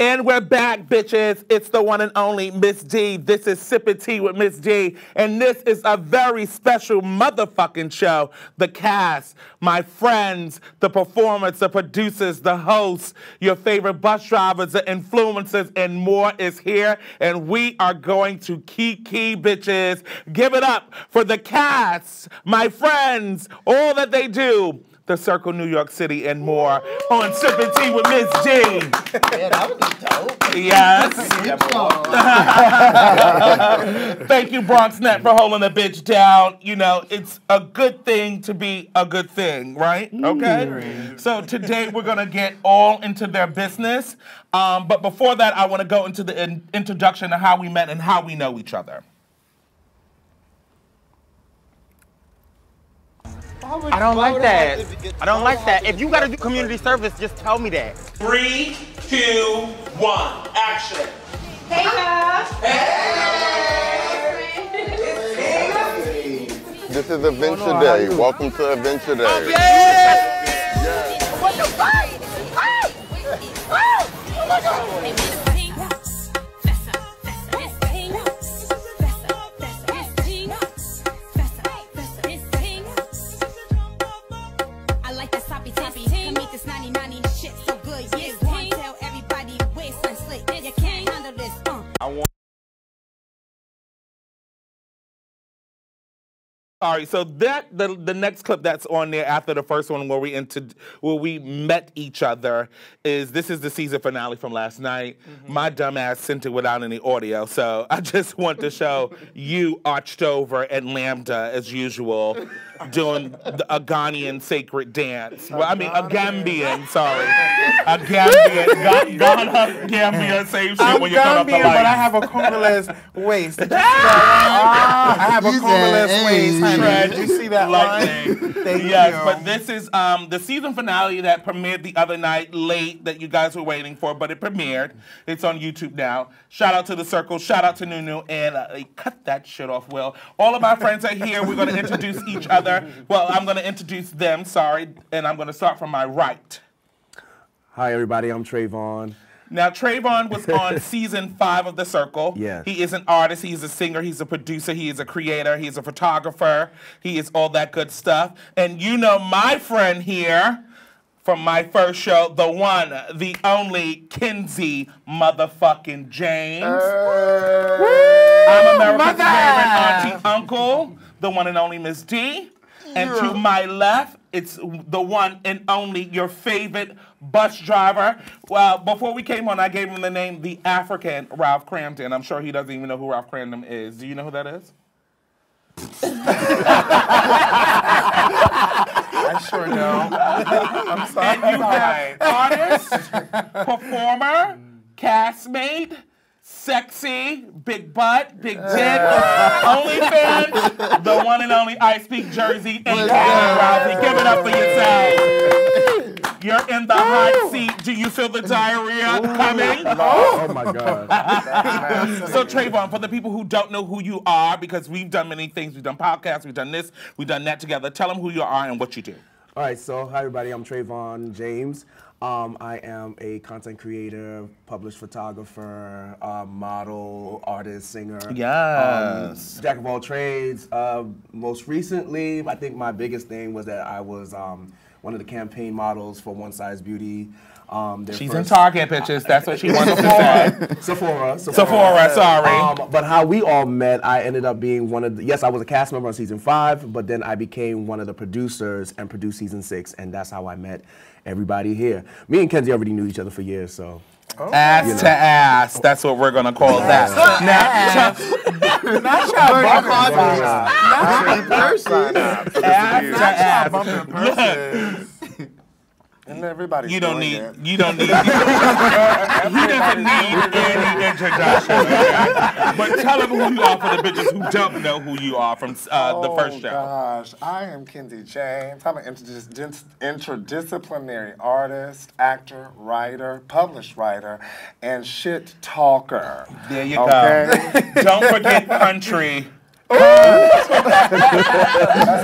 And we're back, bitches. It's the one and only Miss D. This is Sippin' Tea with Miss D. And this is a very special motherfucking show. The cast, my friends, the performers, the producers, the hosts, your favorite bus drivers, the influencers, and more is here. And we are going to kiki, bitches. Give it up for the cast, my friends, all that they do. The Circle New York City and more on Sippin' Tea with Miss D. Yeah, that would be dope. Yes. Thank you, BronxNet, for holding the bitch down. You know, it's a good thing to be a good thing, right? Okay? So today we're going to get all into their business. But before that, I want to go into the introduction of how we met and how we know each other. I don't like that. I don't like that. If you gotta do community service, just tell me that. 3, 2, 1, action. Hey y'all. Hey. This is Adventure Day. Welcome to Adventure Day. Oh, yeah. What the fuck? Oh! Oh! Oh my God. All right, so the next clip that's on there after the first one where we met each other is the season finale from last night. My dumb ass sent it without any audio, so I just want to show you arched over at Lambda as usual, doing a Ghanaian sacred dance. Well, I mean a Gambian, sorry, a Gambian, Ghana, Gambia, same shit when you come up the lights. But I have a Congolese waist. I have a Congolese waist. Did you see that line? Yes, but this is the season finale that premiered the other night late that you guys were waiting for, but it premiered. It's on YouTube now. Shout out to The Circle, shout out to Nunu, and cut that shit off, Will. All of my friends are here. We're going to introduce each other. Well, I'm going to introduce them, sorry, and I'm going to start from my right. Hi, everybody. I'm Trayvon. Now, Trayvon was on season 5 of The Circle. Yes. He is an artist, he's a singer, he's a producer, he is a creator, he's a photographer, he is all that good stuff. And you know my friend here from my first show, the one, the only Kinsey motherfucking James. I'm America's favorite auntie uncle, the one and only Miss D. And to my left, it's the one and only your favorite bus driver. Well, before we came on, I gave him the name, the African Ralph Cramden. I'm sure he doesn't even know who Ralph Cramden is. Do you know who that is? I sure don't. I'm sorry. And you have artist, performer, castmate, sexy, big butt, big dick, OnlyFans, the one and only Ispeakjersy, and Rousey. Give it up for yourself. You're in the hot seat. Do you feel the diarrhea coming? Oh my God. So Trayvon, for the people who don't know who you are, because we've done many things, we've done podcasts, we've done this, we've done that together. Tell them who you are and what you do. All right, so hi everybody, I'm Trayvon James. I am a content creator, published photographer, model, artist, singer. Yes. Jack of all trades. Most recently, I think my biggest thing was that I was one of the campaign models for One Size Beauty. She's in Target, bitches. That's what she wants to say. Sephora, sorry. But how we all met, I ended up being one of the, yes, I was a cast member on season 5, but then I became one of the producers and produced season 6, and that's how I met everybody here. Me and Kenzie already knew each other for years, so. Ass to ass. That's what we're going to call that. Not y'all bumping person. And everybody. You don't need. He doesn't need any introduction. But tell them who you are for the bitches who don't know who you are from the first show. Oh gosh, I am Kinsey James. I'm an interdisciplinary artist, actor, writer, published writer, and shit talker. There you go. Don't forget country. That's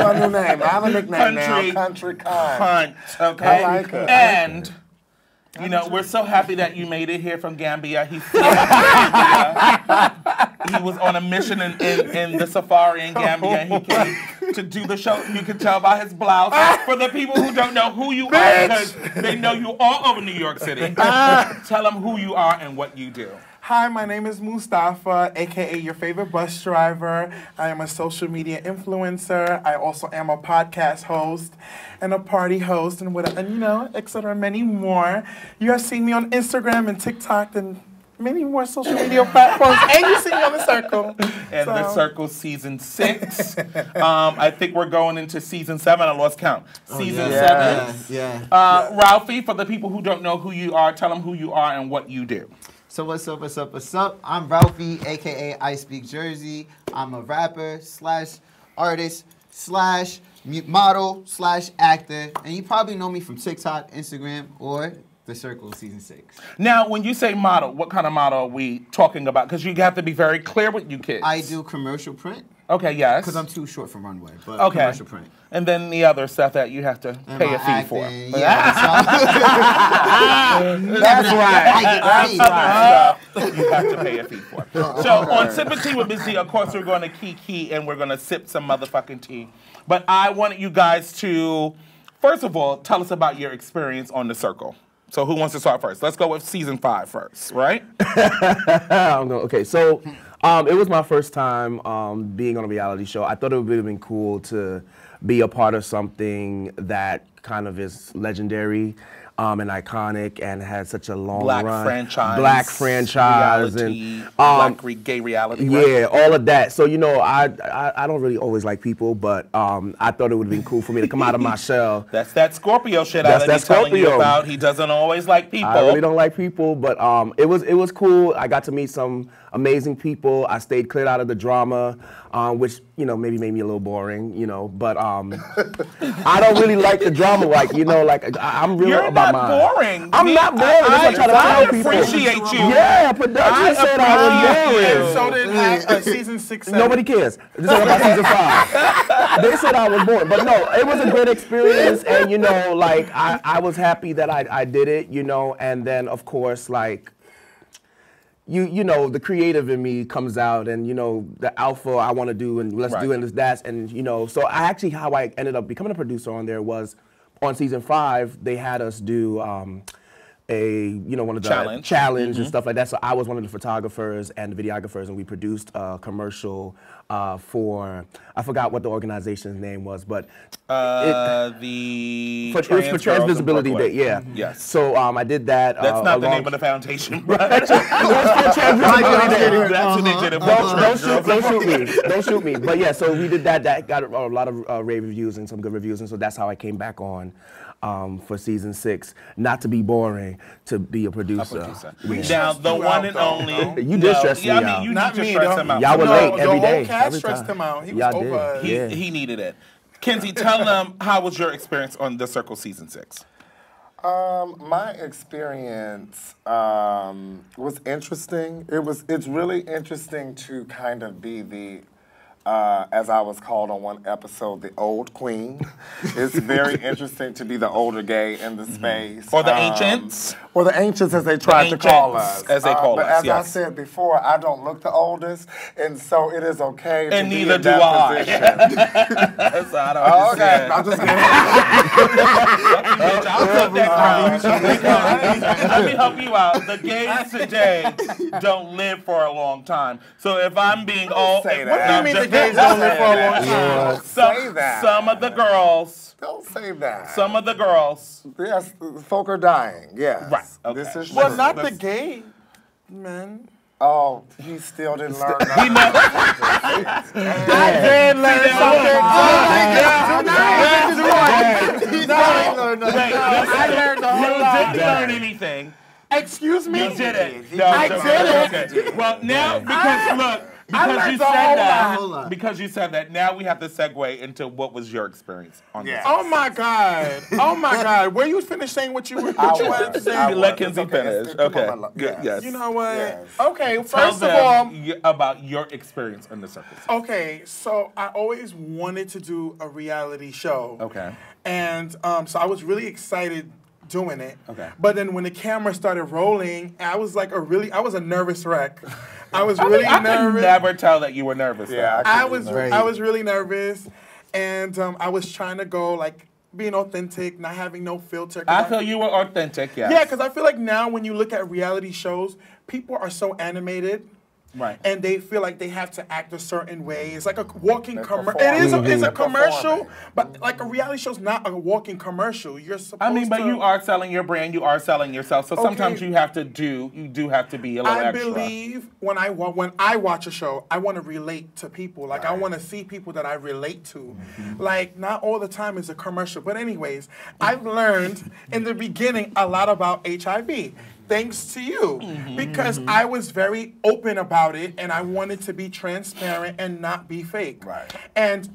my new name. I have a nickname now. Country Cunt. Okay. I like it. And You know, we're so happy that you made it here from Gambia. He's still in Gambia. He was on a mission in the safari in Gambia. He came to do the show. You can tell by his blouse. For the people who don't know who you are, because they know you all over New York City, tell them who you are and what you do. Hi, my name is Mustafa, aka your favorite bus driver. I am a social media influencer. I also am a podcast host and a party host and etc. Many more. You have seen me on Instagram and TikTok and many more social media platforms, and you see me on The Circle. And The Circle season 6. I think we're going into season 7. I lost count. Season 7. Yeah. Ralphie, for the people who don't know who you are, tell them who you are and what you do. So what's up, what's up, what's up? I'm Ralphie, a.k.a. Ispeakjersy. I'm a rapper / artist / model / actor. And you probably know me from TikTok, Instagram, or The Circle season 6. Now, when you say model, what kind of model are we talking about? Because you have to be very clear with you kids. I do commercial print. Okay, yes. Because I'm too short for runway, but okay. Commercial print. And then the other stuff that you have to pay a fee for. Yeah, That's right. You have to pay a fee for. So on Sippin' Tea with Ms. D, of course, we're going to kiki and we're going to sip some motherfucking tea. But I wanted you guys to, first of all, tell us about your experience on The Circle. So who wants to start first? Let's go with season 5 first, right? Okay, so it was my first time being on a reality show. I thought it would have been cool to be a part of something that kind of is legendary and iconic and had such a long run. Black franchise. Reality, and gay reality. Yeah, right? All of that. So, you know, I don't really always like people, but I thought it would have been cool for me to come out of my shell. That's that Scorpio shit I was telling you about. He doesn't always like people. I really don't like people, but it was cool. I got to meet some amazing people. I stayed cleared out of the drama, which, you know, maybe made me a little boring, you know, but I don't really like the drama, like, you know, like, I'm real about mine. You're not boring. I'm not boring. That's what I'm trying to tell people. I appreciate you. Yeah, production said I was boring. So did season 6, 7. Nobody cares. This is about season 5. They said I was boring, but no, it was a great experience, and, you know, like, I was happy that I did it, you know, and then, of course, like, you know, the creative in me comes out, and, you know, the alpha I want to do, and let's do it, and that, and, you know, so how I ended up becoming a producer on there was, on season 5, they had us do one of the challenge and stuff like that. So I was one of the photographers and the videographers, and we produced a commercial for, I forgot what the organization's name was, but it was for Trans Visibility Day, yeah. Yes. So I did that. That's not the name of the foundation. That's Don't shoot me. But yeah, so we did that. That got a lot of rave reviews and some good reviews, and so that's how I came back on. For season 6, not to be boring, to be a producer. Now, the one and only. You did stress me out. I mean, you need to stress him out. Y'all were late every day. The whole cast stressed him out. He was over. He needed it. Kenzie, tell them, how was your experience on The Circle season 6? My experience was interesting. It's really interesting to kind of be the as I was called on one episode, the old queen. It's very interesting to be the older gay in the space. Or the ancients. Or the ancients, as they tried to call us. As they call us, But as yes. I said before, I don't look the oldest, and so it is okay and to be neither in do that I. position. That's I don't Okay, I'm just kidding. Let me help you out. The gays today don't live for a long time. So if I'm being old, say that. What do you mean the gays don't live for a long time? Don't say that. Some of the girls. Don't say that. Some of the girls. Yes, folk are dying. Yes. Right. Okay. This is Well, true. not the gay men. Oh, he still didn't learn that. He know. I did learn something. I learned a whole lot. You didn't learn anything. Excuse me? You did it. I did it. Okay. Well, now, because look, because you said that, now we have to segue into what was your experience on this. Oh my God. Oh my God. Were you finished saying what you wanted to say? Let Kenzie finish. Okay. Good. Yes. You know what? Yes. Okay, first of all, about your experience in the Circle. okay, so I always wanted to do a reality show. Okay. And so I was really excited doing it. Okay. But then when the camera started rolling, I was a nervous wreck. I was really I nervous. could never tell that you were nervous. Yeah, I was really nervous, and I was trying to go like being authentic, not having no filter. I feel you were authentic, yes. Yeah, because I feel like now when you look at reality shows, people are so animated. Right. And they feel like they have to act a certain way. It's like a walking commercial. performing. It's a They're commercial, performing. but like a reality show's not a walking commercial. You're supposed but to. you are selling your brand, you are selling yourself. So sometimes you do have to be a little I extra. believe when I watch a show, I want to relate to people. Like I want to see people that I relate to. Like not all the time is a commercial. But anyways, I've learned in the beginning a lot about HIV. Thanks to you, because I was very open about it, and I wanted to be transparent and not be fake. Right. And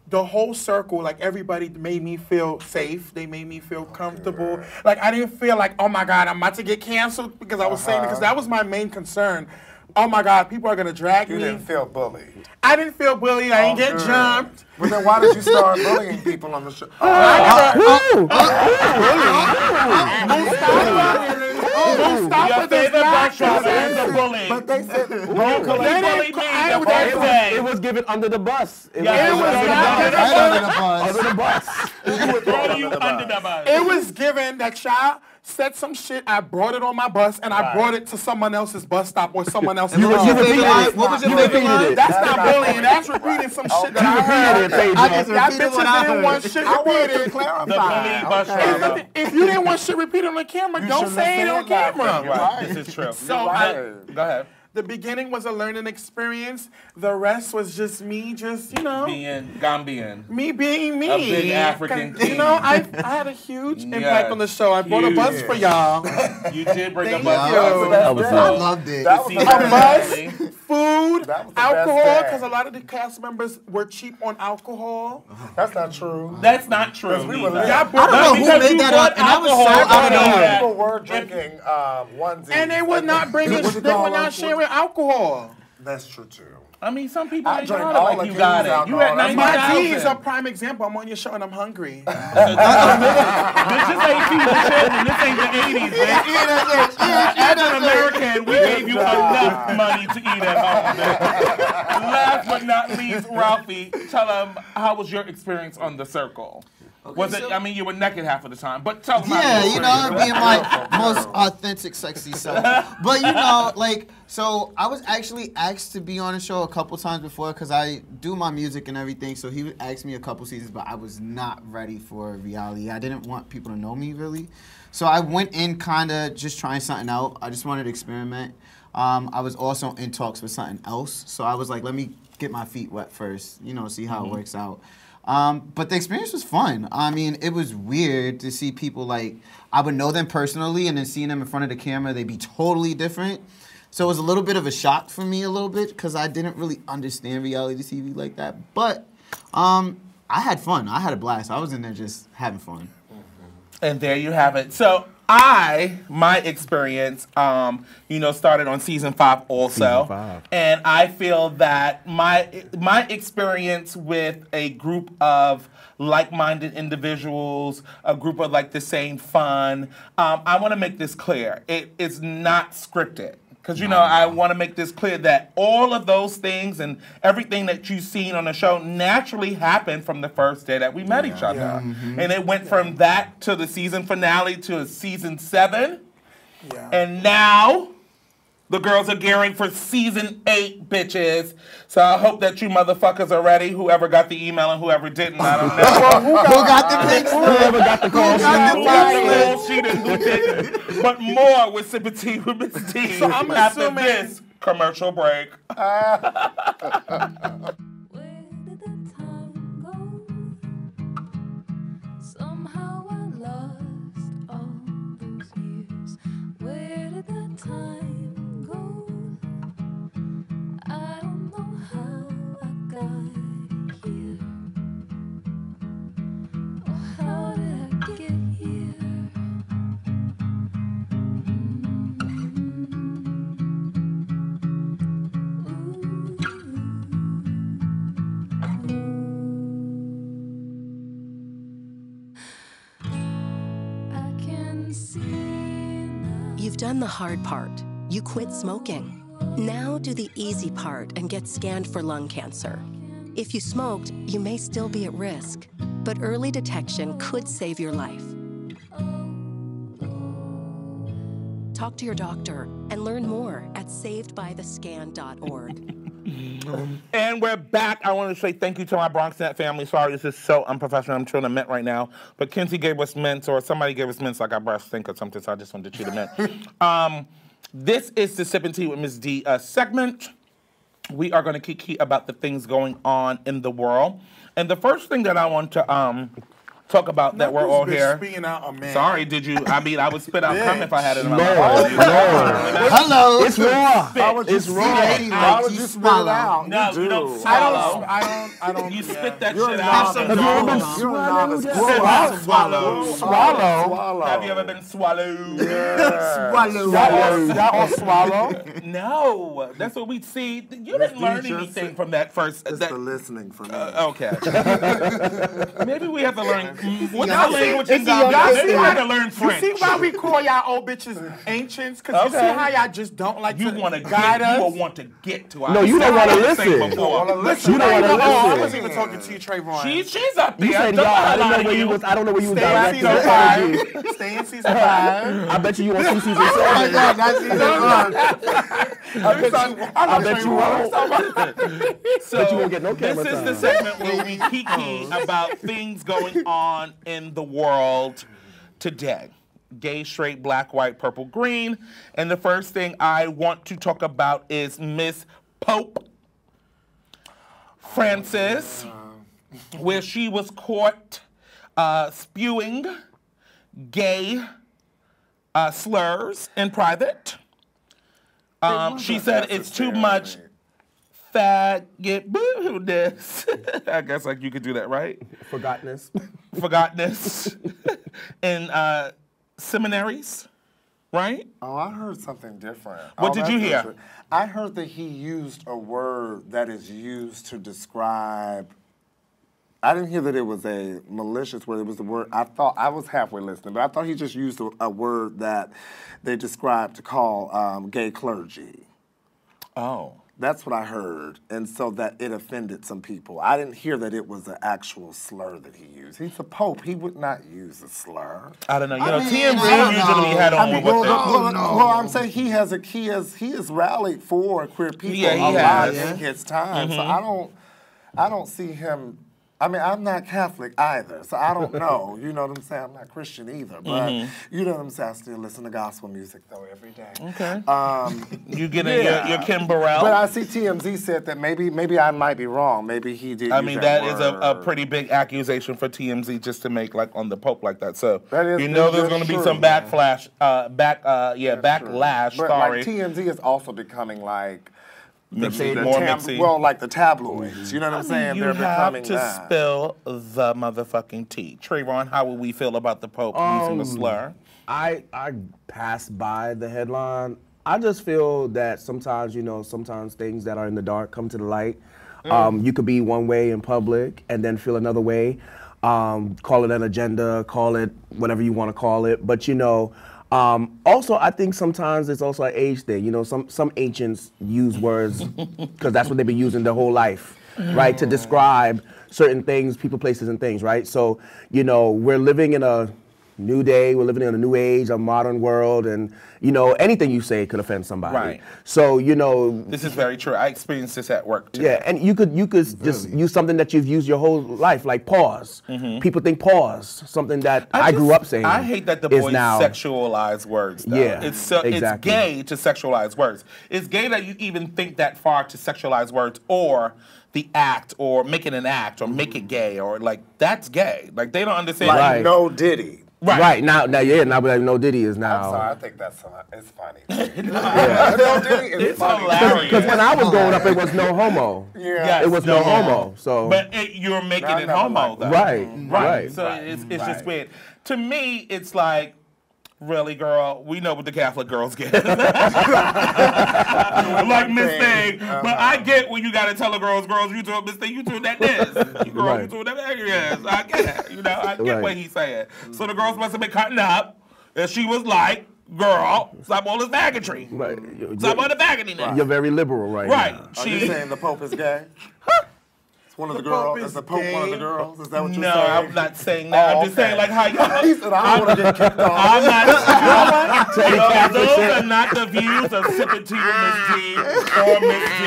the whole circle, like everybody made me feel safe. They made me feel comfortable. Like I didn't feel like, oh my God, I'm about to get canceled, because I was saying, because that was my main concern. Oh my God, people are gonna drag You me. didn't feel bullied. I didn't feel bullied. I didn't get Good. jumped. Well, then why did you start bullying people on the show? Your favorite bus driver is a bully. But they said, You bullied me the first day. It was given under the bus. It Yeah, was Right under the bus. under the bus. Throw you under the bus. It was given that child said some shit. I brought it on my bus, and I brought it to someone else's bus stop or someone else's. What was your bus. favorite line? What was your favorite line? That's not bullying. That's repeating some shit that I heard. I just Y'all repeated what I bitches didn't heard. want shit I wanted to repeated. clarify. The bully bus driver. If you didn't want shit repeated on the camera, don't shouldn't say it have on said that. camera. Right, this is true. So Right. Go ahead. the beginning was a learning experience. The rest was just me, Being Gambian. me being me. A big African You know, I had a huge impact on the show. I brought a bus Huge. for y'all. You did bring a Thank bus you. driver. That was I it. loved it. That was See the her A best. bus, family. food, That was the alcohol, best because day. a lot of the cast members were cheap on alcohol. That's not true. That's not true. we were neither. lit. Y'all I brought don't know who Because made you that brought up, and I was so alcohol out of to nowhere. People were drinking onesies. And they were not bringing, What you they call were them? not sharing alcohol. That's true too. I mean, some people I ain't drank got all it the like you King's got it. You alcohol. at That's My tea is a 90,000. prime example. I'm on your show and I'm hungry. This ain't TV children. This ain't the 80s, man. As an American, we gave you enough money to eat at home. Man. Last but not least, Ralphie, tell them, how was your experience on The Circle? Was it? so- I mean, you were naked half of the time, but tell them. Yeah, you know, being my most authentic, sexy self. But you know, like, so I was actually asked to be on the show a couple times before because I do my music and everything. So he would ask me a couple seasons, but I was not ready for reality. I didn't want people to know me really. So I went in kind of just trying something out. I just wanted to experiment. I was also in talks with something else. So I was like, let me get my feet wet first, you know, see how it works out. But the experience was fun. I mean, it was weird to see people like, I would know them personally and then seeing them in front of the camera, they'd be totally different. So it was a little bit of a shock for me a little bit because I didn't really understand reality TV like that. But I had fun. I had a blast. I was in there just having fun. And there you have it. So my experience, started on season 5 also. Season 5. And I feel that my experience with a group of like-minded individuals, a group of like the same fun, I want to make this clear. It is not scripted. Because, I want to make this clear that all of those things and everything that you've seen on the show naturally happened from the first day that we met each other. And it went from that to the season finale to season 7. Yeah. And now the girls are gearing for season 8, bitches. So I hope that you motherfuckers are ready. Whoever got the email and whoever didn't, I don't know. Who got the picks? Whoever got the call Who got the Who picks? got the sheet and who didn't. But more with Sippin Tea with Miss T So I'm after assuming- this commercial break. Where did the time go? Somehow I lost all those years. Where did the time go? I don't know how I got here. Oh, how did I get here? I can done the hard part. You quit smoking. Now do the easy part and get scanned for lung cancer. If you smoked, you may still be at risk, but early detection could save your life. Talk to your doctor and learn more at savedbythescan.org. And we're back. I want to say thank you to my BronxNet family. Sorry, this is so unprofessional. I'm chewing a mint right now. But Kinsey gave us mints, or somebody gave us mints like I brushed stink or something, so I just wanted to chew the mint. This is the Sippin' Tea with Ms. D segment. We are going to kiki about the things going on in the world. And the first thing that I want to talk about that we're all here. Out a man. Sorry, did you? I mean, I would spit out cum if I had it in my Lord, mouth. Hello. It's raw. It's raw. Why would you spit it out? No, you don't swallow. I don't. You spit that You're shit a out. novice. You're a novice. Swallow. Have you ever been swallowed? Y'all all swallow? No, that's what we see. You didn't learn anything from that first. It's the listening for me. Okay. Maybe we have to learn. What's the language in Ghana? Maybe we have to learn French. You see why we call y'all old bitches ancients? Because you see how y'all just don't like You to want to guide us? You will want to get to us. No, you don't want to listen. You You don't want to I listen. wasn't even talking to you, Trayvon. She's up there. You said y'all. I don't know where you was. I don't know where you was Stay in directing season your energy. 5. Stay in season 5. I bet you won't see season 7. Oh my God, that's season 1. I bet you won't. So But you won't get no camera this is time. the segment where we kiki about things going on in the world today. Gay, straight, black, white, purple, green. And the first thing I want to talk about is Miss Pope Francis, where she was caught spewing gay slurs in private. She said it's too much faggot boo-hoo-ness. I guess like you could do that, right? Forgottenness. Forgottenness in seminaries, right? Oh, I heard something different. What did you hear? I heard that he used a word that is used to describe. I didn't hear that it was a malicious word. It was the word, I thought, I was halfway listening, but I thought he just used a word that they described to call gay clergy. Oh. That's what I heard, and so that it offended some people. I didn't hear that it was an actual slur that he used. He's a pope. He would not use a slur. I don't know. You I know, mean, TMZ I don't usually know. had on I mean, with well, I'm saying he has rallied for queer people Yeah, he a lot has. in his time. So I don't see him. I mean, I'm not Catholic either, so I don't know. You know what I'm saying? I'm not Christian either, but you know what I'm saying? I still listen to gospel music, though, every day. Okay. You get your Kim Burrell. But I see TMZ said that maybe I might be wrong. Maybe he did. I use mean, that that is word. a pretty big accusation for TMZ just to make like on the Pope like that. So That is- you know there's that's going to be true, some man. backlash. Backlash. But Sorry. like TMZ is also becoming like Mixy, more mixy. well, like the tabloids. You know what I'm saying? You They're have becoming to that. spill the motherfucking tea. Trayvon, how would we feel about the Pope using the slur? I passed by the headline. I just feel that sometimes, sometimes things that are in the dark come to the light. You could be one way in public and then feel another way. Call it an agenda, call it whatever you want to call it. But, also, I think sometimes it's also an age thing. Some ancients use words because that's what they've been using their whole life, right? To describe certain things, people, places, and things, right? So, we're living in a new day, we're living in a new age, a modern world, and, anything you say could offend somebody. Right. So, This is very true. I experienced this at work, too. yeah, and you could just use something that you've used your whole life, like pause. People think pause, something that I grew up saying. I hate that the is boys now, sexualize words, though. Yeah, It's exactly. gay to sexualize words. It's gay that you even think that far to sexualize words or the act or make it an act or make it gay or like that's gay. Like they don't understand. Like Right. No Diddy. Right now, No Diddy is now. I'm sorry, I think that's it's funny. No Diddy is It's funny. hilarious. Because when I was growing up, it was no homo. Yeah. Yes, It was no homo. So But you're making I it never homo, liked though. right. Right. So it's just weird. To me, it's like, really, girl, we know what the Catholic girls get. Like Miss Thing. But I get when you got to tell the girls, you doing Miss Thing, you doing that this. You girl, you Right. doing that yes. I get it. I get Right. what he's saying. So the girls must have been cutting up. And she was like, girl. Stop all this faggotry. Right. Stop all the faggotiness. You're very liberal right now. Are you saying the Pope is gay? It's one of the girls. Is the Pope one of the girls? Is that what you're No, saying? I'm not saying that. I'm just saying like how you. He said, I don't want to get kicked off. I'm not. Those are not the views of Sippin to you, Miss G or Miss G.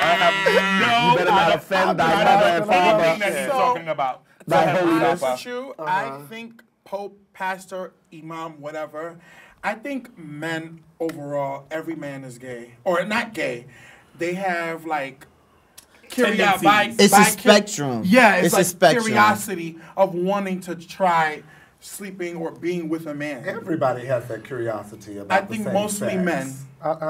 I have no. You better not offend thy mother and father. Anything that he's talking about. Thy To be honest holiness. with you, I think Pope, pastor, imam, whatever, I think men overall, every man is gay. Or not gay. They have like curiosity. It's a spectrum. Yeah, it's It's a like spectrum. curiosity of wanting to try sleeping or being with a man. Everybody has that curiosity about I the think same mostly sex. men.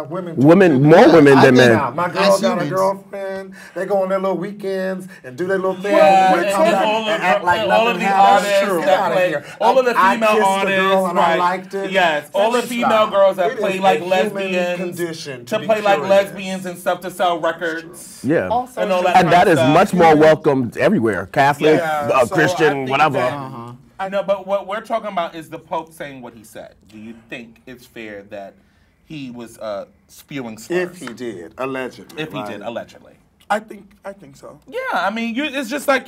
Women, more women I than think- men. My girl As got a humans. girlfriend. They go on their little weekends and do their little thing. Well, and come back and act like all of nothing the happened. artists Get that outta play, here. all of the I female kissed the artists, girl and I right? liked it. Yes, all the That's female stop. girls that It play is like a human lesbians, condition to be play like curious. lesbians and stuff to sell records. Yeah. And all that And kind that of is stuff. much more welcomed everywhere. Catholic, Yeah, so I Christian, think whatever. that- I know, but what we're talking about is the Pope saying what he said. Do you think it's fair that he was spewing slurs? If he did, allegedly. If he did, right? allegedly. I think so. Yeah, I mean, it's just like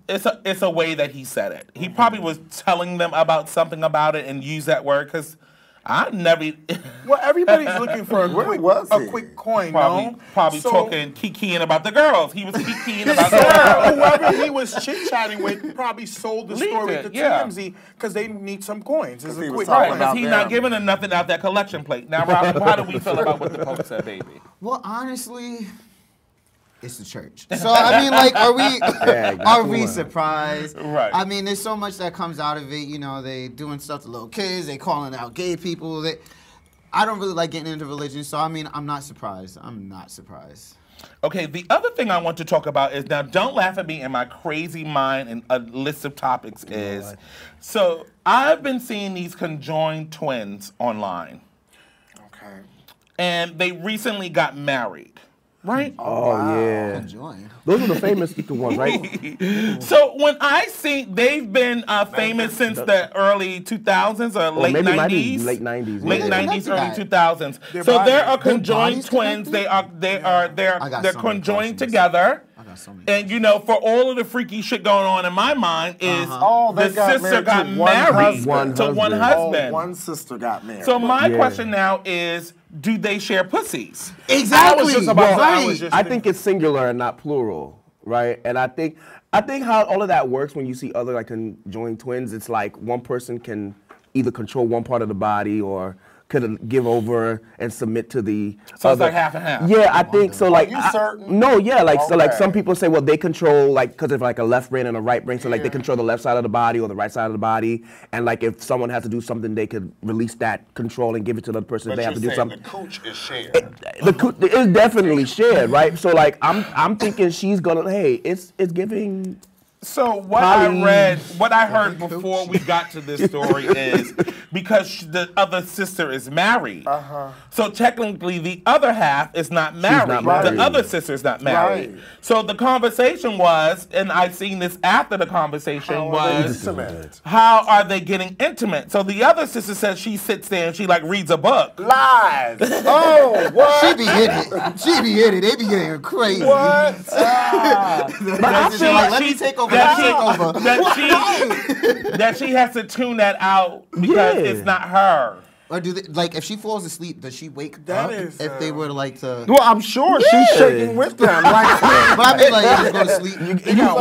it's a way that he said it. He probably was telling them about something about it and used that word because I never. Well, everybody's looking for a quick coin, no? Probably So- talking, kikiing about the girls. He was kikiing about the Or girls. whoever he was chit-chatting with probably sold the Leaked story it, to yeah. TMZ because they need some coins. It's a he was quick talking Right, coin. because about he's them. not giving them nothing out that collection plate. Now, Rob, how do we feel about what the Pope said, baby? Well, honestly, it's the church. So I mean, like, are we surprised? Right. I mean, there's so much that comes out of it. You know, they doing stuff to little kids. They calling out gay people. I don't really like getting into religion, so I mean, I'm not surprised. I'm not surprised. Okay, the other thing I want to talk about is now, don't laugh at me in my crazy mind and a list of topics is, so I've been seeing these conjoined twins online, Okay. and they recently got married, right? Oh, yeah. Enjoying. Those are the famous ones, right? So when I see they've been famous since the early 2000s or late maybe 90s, might be late 90s, late yeah. 90s, early Their 2000s. Their So there bodies- are their conjoined bodies twins. connected? They're I got they're so many conjoined questions. together. I got so many And you know, for all of the freaky shit going on in my mind is Oh, they the got sister married got to one married husband. to one husband. husband. Oh, one sister got married. So my Yeah. question now is, do they share pussies? Exactly. I was just about to- I was just I thinking- think it's singular and not plural, right? And I think how all of that works when you see other like conjoined twins, it's like one person can either control one part of the body or could give over and submit to the So it's other. like half and half. Yeah, I think so. Like, you certain? no, yeah, like so, like Okay. some people say, well, they control like because of like a left brain and a right brain, so like they control the left side of the body or the right side of the body, and like if someone has to do something, they could release that control and give it to the other person. But If they have to you're do saying something. the cooch is shared. It's definitely shared, right? So like I'm thinking she's gonna it's giving. So what I heard before we got to this story is because the other sister is married. So technically the other half is not married. not married. The other sister is not married. Right. So the conversation was, and I seen this after the conversation was, how are they getting intimate? So the other sister says she sits there and she like reads a book. Lies. Oh, what? She be hitting it. She be hitting it. They be getting crazy. What? But I feel like let me she- take over. that Let me take over. that she has to tune that out because Yeah. it's not her. Or do they, like if she falls asleep, does she wake That up is, if they were to like to? Well, I'm sure she's shaking with them. Like, But I mean, like if they go to sleep. you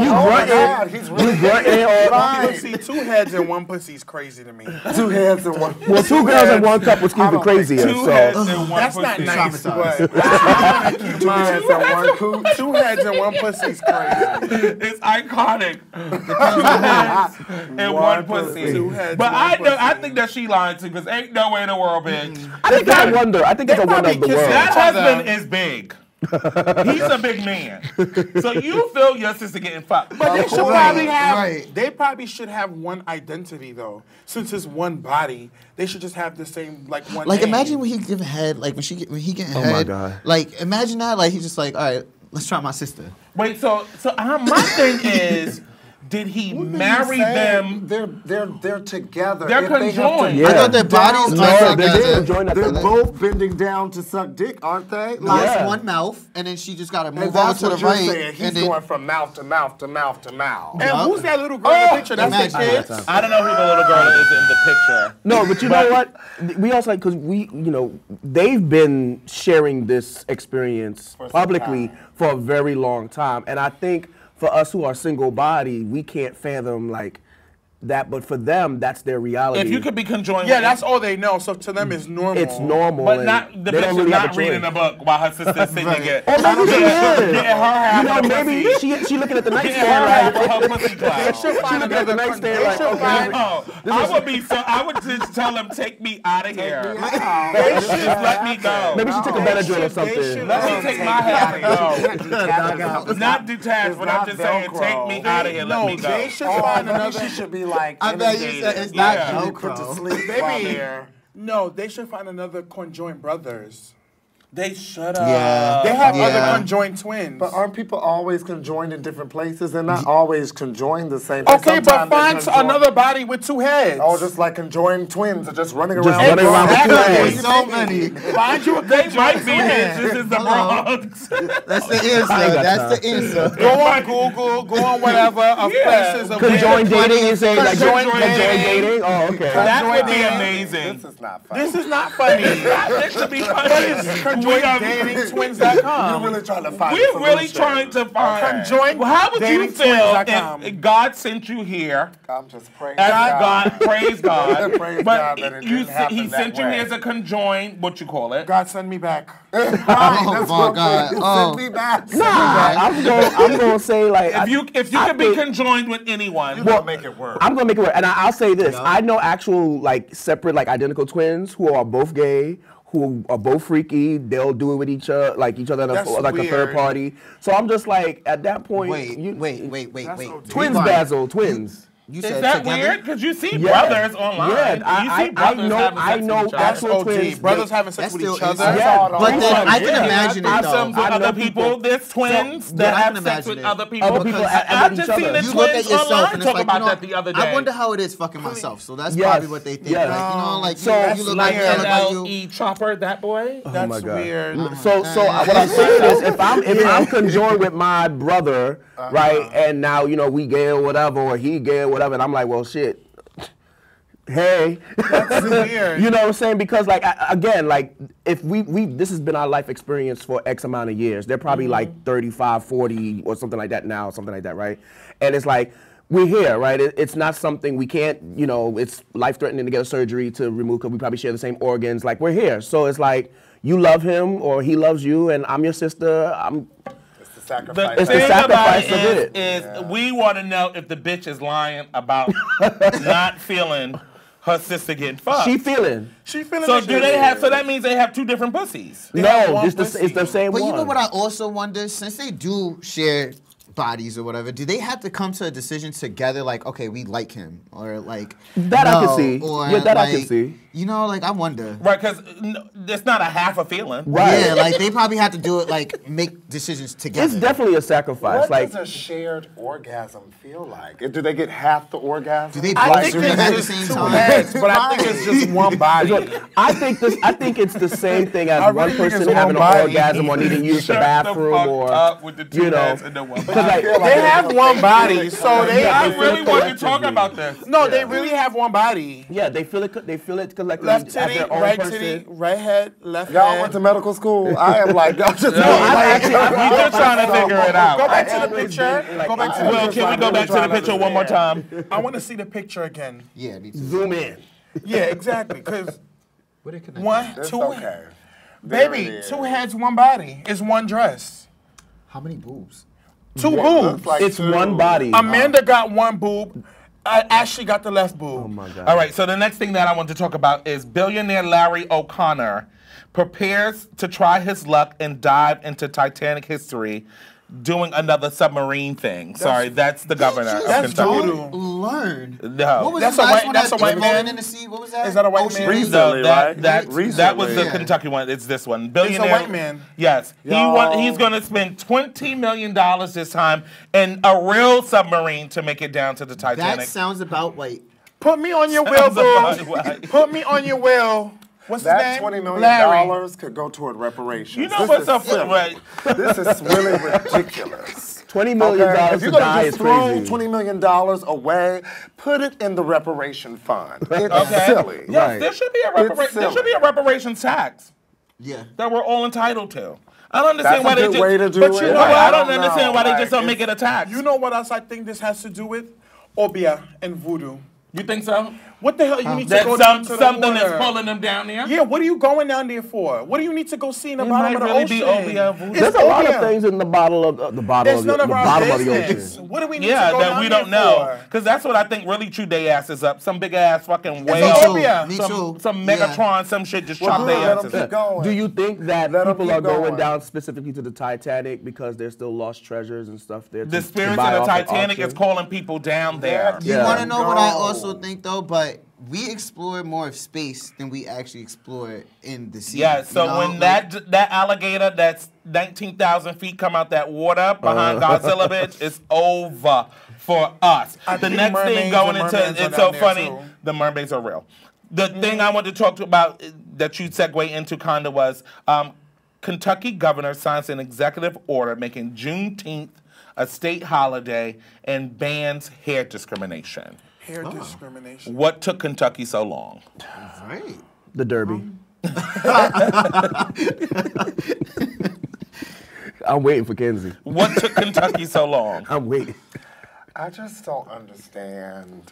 grunting. He's really One pussy, two heads and one pussy is crazy to me. two heads and one. Well, two girls in one cup was even crazier. Two So heads and one That's not pussy. nice, Traumatized. but Two heads and one cooch. two heads and one pussy is crazy. It's iconic. Two heads and one pussy. Two heads But and I one know, I pussy. think that she lying too, because ain't no way in the world, bitch. I think it's a wonder. I think it's a wonder of the world. That husband is big. He's a big man. So you feel your sister getting fucked. But they should Right, probably have. right. They probably should have one identity though. Since it's one body, they should just have the same like one. Like name. imagine when he give head, like when he getting Oh head. my God. Like imagine that, like he's just like, all right, let's try my sister. Wait, so my thing is, Did he What are you marry saying? them? They're together. They're If they have to conjoined. Yeah. I thought their bodies No, are they did together. join at They're the both bending down to suck dick, aren't they? Lost Yeah. one mouth, and then she just got to And move over that's to the what you're right. saying. He's and then, going from mouth to mouth to mouth to mouth. And Yup. who's that little girl in the picture? That's the imagine kid. that. I don't know who the little girl is in the picture. No, but you know what? We also like because they've been sharing this experience For some publicly time. for a very long time, and I think for us who are single body, we can't fathom like that. But for them, that's their reality. If you could be conjoined, Yeah, with that's all they know. So to them, it's normal. it's normal. But and not the they bitch don't is really have not a reading choice. a book while her sister's singing it. Or maybe she is. Getting her half You know, of the maybe pussy. she looking at the Getting her nightstand half like. of her pussy They cloud. should She find looking at the another. nightstand They like, should okay. find. I would just tell him, take me out of here. They Just should let me go. Maybe she took a Benadryl or something. Let me take my half and go. Not detached, but I'm not just saying, take me out of here. Let me go. They should Oh, find maybe another. she should be like I bet you inundated. said it's not Yeah. Be put to Velcro. sleep while Baby. they're- No, they should find another conjoined brothers. They should have. Yeah. They have Yeah. other conjoined twins. But aren't people always conjoined in different places? They're not always conjoined the same place. Okay, but Sometimes they're find conjoined- another body with two heads. Oh, just like conjoined twins are just running around. Just running around with two Exactly. heads. So many. Find you a They conjoined might be twin. bitches in the Bronx. That's the answer. got That's time. the answer. Go on Google, go on whatever of Yeah. places of Conjoined where- dating, you say like Conjoined conjoined dating. dating? Oh, okay. That would be dating. amazing. This is not funny. This is not funny. That should be funny. Conjoined dating twins.com. You're really trying to find a We're really solution. trying to find. Conjoined Well, how would you feel datingtwins.com. if God sent you here? I'm just praying. As God. God, praise God. Praise but God that it you, didn't happen he that sent you way. here as a conjoined, what you call it? God send me back. Oh my God. Send Oh. me back. I'm gonna say like If you I could be think- conjoined with anyone, You're gonna make it work. I'm gonna make it work, and I'll say this: I know actual like separate like identical twins who are both gay, who are both freaky. They'll do it with each other, like each other, That's like a third weird. party. So I'm just like at that point, Wait. twins, Basil, twins. You is said that together? weird? Because you see Yeah. brothers online. Yeah, you see I brothers know. having I sex know with each other. actual OG. twins. Brothers having sex That's with still each other. insane. Yeah, But then I can Yeah, imagine I've it though. some with I know other people. There's twins Yeah, that I can have sex imagine with it. other people. Other people Because at I've each just other. seen the You look at twins yourself online and talk it's like, about you know, that the other day. I wonder how it is fucking myself. So that's Yes. probably what they think. Yes. Like, you know, like So, you look like like I look like you. L.E. Chopper, that boy. Oh That's my God. weird. So what I'm saying is, if I'm conjoined with my brother, right, and now we gay or whatever, or he gay or whatever, and I'm like, well, shit. Hey, That's weird. you know what I'm saying? Because like again, like if we this has been our life experience for X amount of years. They're probably like 35, 40 or something like that now, something like that, right? And it's like we're here, right? It's not something we can't, it's life-threatening to get a surgery to remove because we probably share the same organs. Like we're here, so it's like you love him or he loves you, and I'm your sister. It's the sacrifice. The It's the thing about sacrifice it of it. is we want to know if the bitch is lying about not feeling her sister getting fucked. She feeling. She feeling So it. do they have? So that means they have two different pussies. have No, one it's pussy. the same But one. you know what I also wonder? Since they do share bodies or whatever, do they have to come to a decision together? Like, okay, we like him, or like That I can no, see. Or Yeah, that I can like, see. You know, like I wonder. Right, because it's not a half a feeling. Right. Yeah, like they probably have to do it, like make decisions together. It's definitely a sacrifice. What Like does a shared orgasm feel like? Do they get half the orgasm? Do they I both think do them at the it's same two time? heads, but I think it's just one body. I think it's the same thing as I one really think person it's having an one body. orgasm or needing to use the Shut bathroom fuck or up with the two heads and the one because body. like They have one body, so they. I they feel really want to collectively. talk about this. No, they really have one body. yeah, they feel it. They feel it collectively Left as titty, their own right person. titty, right head, left Y'all head. went to medical school. I am like, y'all just. No, I'm We just trying to figure it out. Go back to the picture. Go back to the Well, picture. can we go back to the picture one more time? I want to see the picture again. Yeah, me too. Zoom in. Yeah, exactly. Because What it connected? one, It's two, okay. There it baby, is. two heads, one body. It's one dress. How many boobs? Two Looks boobs. like It's two. one body. Amanda got one boob. Ashley got the left boob. Oh my God. All right, so the next thing that I want to talk about is billionaire Larry O'Connor prepares to try his luck and dive into Titanic history doing another submarine thing. Sorry, that's the governor of That's Kentucky. voodoo. Learn. No. What was That's the a last white- one that's that a white floated man? in the sea? What was that? Is that a white Ocean man? Breeze? No, Recently, that right? that was the Yeah. Kentucky one. It's this one. Billionaire. It's a white man. Yes, he's going to spend $20 million this time in a real submarine to make it down to the Titanic. That sounds about white. Put me on your wheel, Sounds about boo. right. Put me on your wheel. What's his That name? $20 million Larry. could go toward reparations. You know This what's is up with silly. right? This is really ridiculous. $20 million Okay? If to you're die gonna is just throw crazy. $20 million away, put it in the reparation fund. It's Okay. silly. Yes, Right. there should be a It's there should silly. be a reparations tax Yeah. that we're all entitled to. I don't understand That's why a they good just. way to do But it. you know Right, what? I don't know. understand why they just don't Like, make it a tax. You know what else I think this has to do with? Obia and voodoo. You think so? What the hell you need to That go down to the something water? that's pulling them down there. Yeah, what are you going down there for? What do you need to go see in the It bottom might of the really ocean? be Obia voodoo. It's There's a lot of Obia. things in the bottom of the There's none of our bottom of the business. ocean. What do we need Yeah, to go that down we there don't know. for? Because that's what I think really chewed their asses up. Some big ass fucking Me whale. too. Obia. Me Some, too. some Yeah. Megatron, some shit just Well, chopped good, their let 'em asses. keep going. Do you think that Let 'em people keep are going going. down specifically to the Titanic because there's still lost treasures and stuff there? The to spirits buy of the off at Titanic is auction? calling people down there. You Yeah. want to know what I No. also think though? But we explore more of space than we actually explore in the sea. Yeah, so you know? when Like, that alligator that's 19,000 feet come out that water behind Godzilla, bitch, it's over for us. I The think next thing mermaids going and into mermaids are it's so down there, funny. too. The mermaids are real. The thing I wanted to talk to about that you segue into kind of was Kentucky governor signs an executive order making Juneteenth a state holiday and bans hair discrimination. Hair discrimination. What took Kentucky so long? right. The Derby. I'm waiting for Kenzie. What took Kentucky so long? I'm waiting. I just don't understand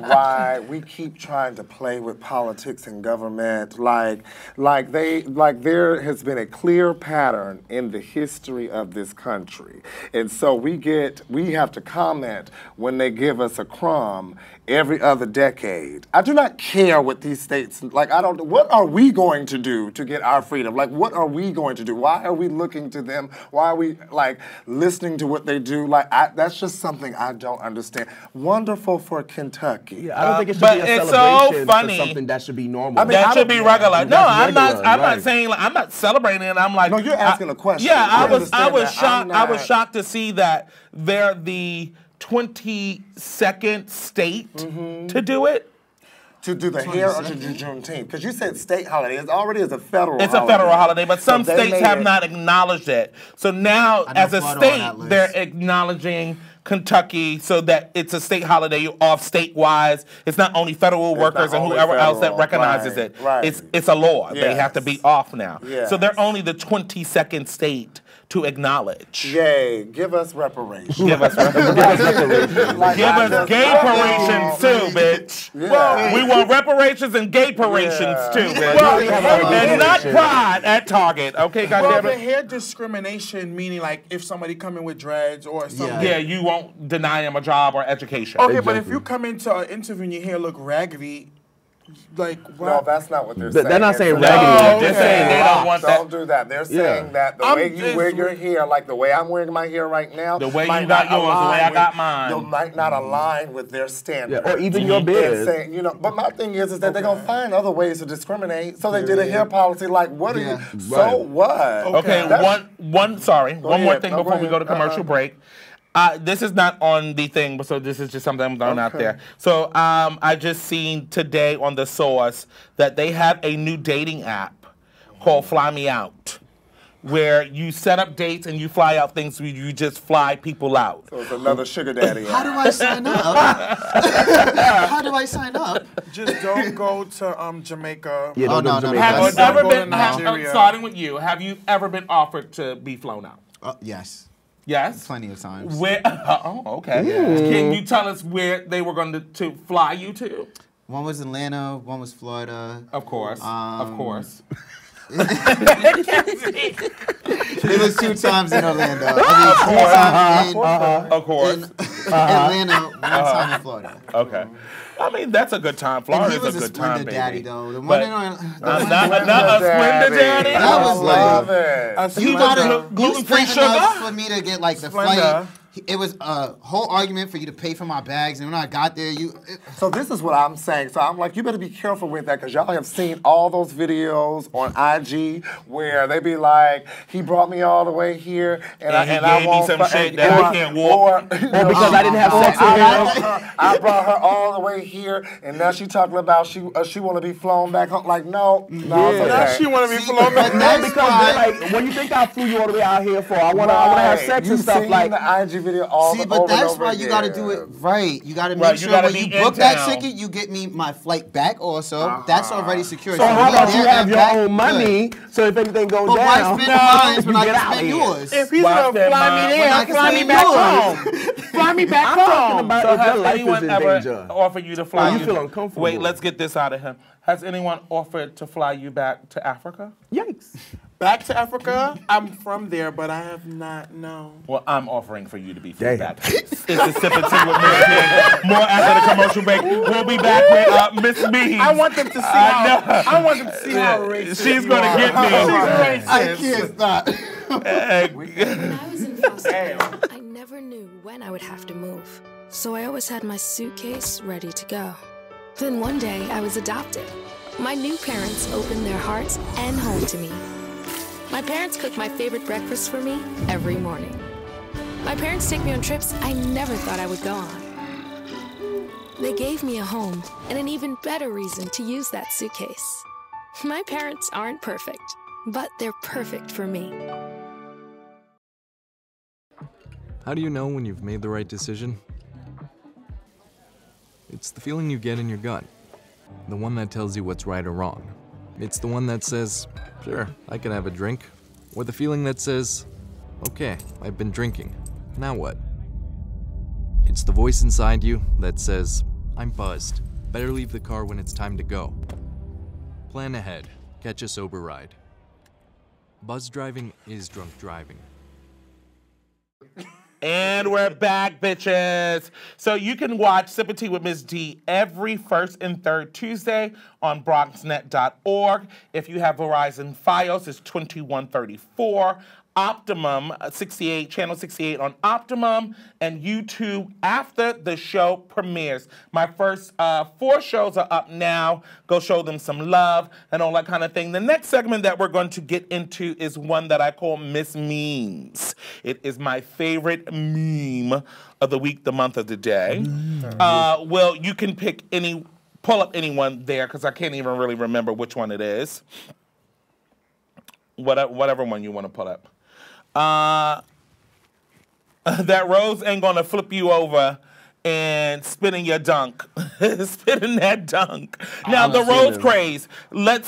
why we keep trying to play with politics and government. Like there has been a clear pattern in the history of this country, and so we have to comment when they give us a crumb every other decade. I do not care what these states like. What are we going to do to get our freedom? Like, what are we going to do? Why are we looking to them? Why are we like listening to what they do? Like, that's just something I don't understand. Wonderful for Kentucky. Yeah, I don't think it should But be a it's so celebration funny. for something that should be normal. I mean, That should be regular. No, That's I'm not. regular, I'm not right. saying. I'm not celebrating it. I'm like. No, you're asking a question. Yeah, I I was. I understand was that. shocked. I'm I was not- shocked to see that they're the 22nd state to do it. To do the hair or to do Juneteenth? Because you said state holiday. It already is a federal holiday. It's a federal holiday, but some So they states made have it- not acknowledged it. So now, know as a Florida on state, that list. they're acknowledging Kentucky so that it's a state holiday. You're off state-wise. It's not only federal workers not and only whoever else that federal, recognizes right, it. right. It's a law. They have to be Yes. off now. Yes. So they're only the 22nd state to acknowledge. Yay, give us reparations. Give us reparations. Like, Give I us just- gay reparations too, bitch. Yeah. We want reparations and gay reparations Yeah. too, bitch. Well, and not pride at Target. Okay, Well, goddamn the it. hair discrimination meaning like if somebody come in with dreads or something. Yeah, you won't deny them a job or education. Okay, but if Exactly. you come into an interview and your hair look raggedy, like what? No, that's not what they're saying. They're not saying It's- raggedy. No, They're they're saying they don't want that. Don't do that. They're saying that the I'm way you just- wear your hair, like the way I'm wearing my hair right now, The way you might got not yours, the way align I got with- mine. They might not align with their standards. Yeah, or even your beard. Saying, but my thing is that they're gonna find other ways to discriminate. So they did a hair policy. Like, what are you? So Right. what? Okay, That's- one more ahead. thing No, go before we ahead. go to commercial break. This is not on the thing, but so this is just something I'm throwing out Okay. there. So I just seen today on the source that they have a new dating app called Fly Me Out, where you set up dates and you fly out things where you just fly people out. So it's another sugar daddy. How do I sign up? How do I sign up? Just don't go to Jamaica. Yeah, Oh, don't no, do no, Jamaica. Have you Don't ever go to been, Nigeria. starting with you, have you ever been offered to be flown out? Yes, Yes? plenty of times. Where? Oh, okay. Can you tell us where they were going to fly you to? One was Atlanta, one was Florida. Of course. Of course. It was 2 times in Orlando. I mean, 3 times Of course. in Atlanta, one time in Florida. Okay. I mean, that's a good time. And Florida's he was a a good time, Splendor baby. daddy, though. The one But- in Not a Splendor daddy. That was love like, it. you gotta gluten-free spent enough sugar? for me to get like the Splendor. flight. It was a whole argument for you to pay for my bags, and when I got there, So this is what I'm saying. So I'm like, you better be careful with that because y'all have seen all those videos on IG where they be like, he brought me all the way here, and he I gave me won't some fi- shit that I can't walk. Or because I didn't have sex with her. I brought her all the way here, and now she talking about she want to be flown back home. Like, no, it's Now okay. she want to be See, flown but back. that's Because they're like, what do you think I flew you all the way out here for? I wanna have sex and stuff seen like. the IG video all See, over but and that's over why you got to again. do it right. You got to make Right, you sure gotta when be you in book that town. ticket, you get me my flight back also. That's already secure. So how we about you there have and your back, own money? good. So if anything goes But why down, spend mine when you I get can out spend here. yours? If he's Why gonna spend fly mine me when there, I can fly me spend back yours? home. Fly me back I'm talking home. about So if your has life anyone is in ever danger. offered you to fly? you feel uncomfortable. Wait, let's get this out of him. Has anyone offered to fly you back to Africa? Yikes. Back to Africa? I'm from there, but I have not, no. Well, I'm offering for you to be flown Damn. back. This is Sippin' Tea with Miss King. More after the commercial break. We'll be back with Miss Means. I want them to see how, I want them to see how racist She's you gonna are. get me. She's racist. I can't stop. When I was in foster care, I never knew when I would have to move. So I always had my suitcase ready to go. Then one day, I was adopted. My new parents opened their hearts and home to me. My parents cook my favorite breakfast for me every morning. My parents take me on trips I never thought I would go on. They gave me a home and an even better reason to use that suitcase. My parents aren't perfect, but they're perfect for me. How do you know when you've made the right decision? It's the feeling you get in your gut. The one that tells you what's right or wrong. It's the one that says, sure, I can have a drink. Or the feeling that says, okay, I've been drinking. Now what? It's the voice inside you that says, I'm buzzed. Better leave the car when it's time to go. Plan ahead. Catch a sober ride. Buzz driving is drunk driving. And we're back, bitches. So you can watch Sippin' Tea with Miss D every first and third Tuesday on BronxNet.org. If you have Verizon Fios, it's 2134. Optimum 68, channel 68 on Optimum, and YouTube after the show premieres. My first 4 shows are up now. Go show them some love and all that kind of thing. The next segment that we're going to get into is one that I call Miss Memes. It is my favorite meme of the week, the month, of the day. Well, you can pick pull up anyone there because I can't even really remember which one it is. Whatever one you want to pull up. That rose ain't gonna flip you over and spit in your dunk. Spit in that dunk. Now, the rose craze.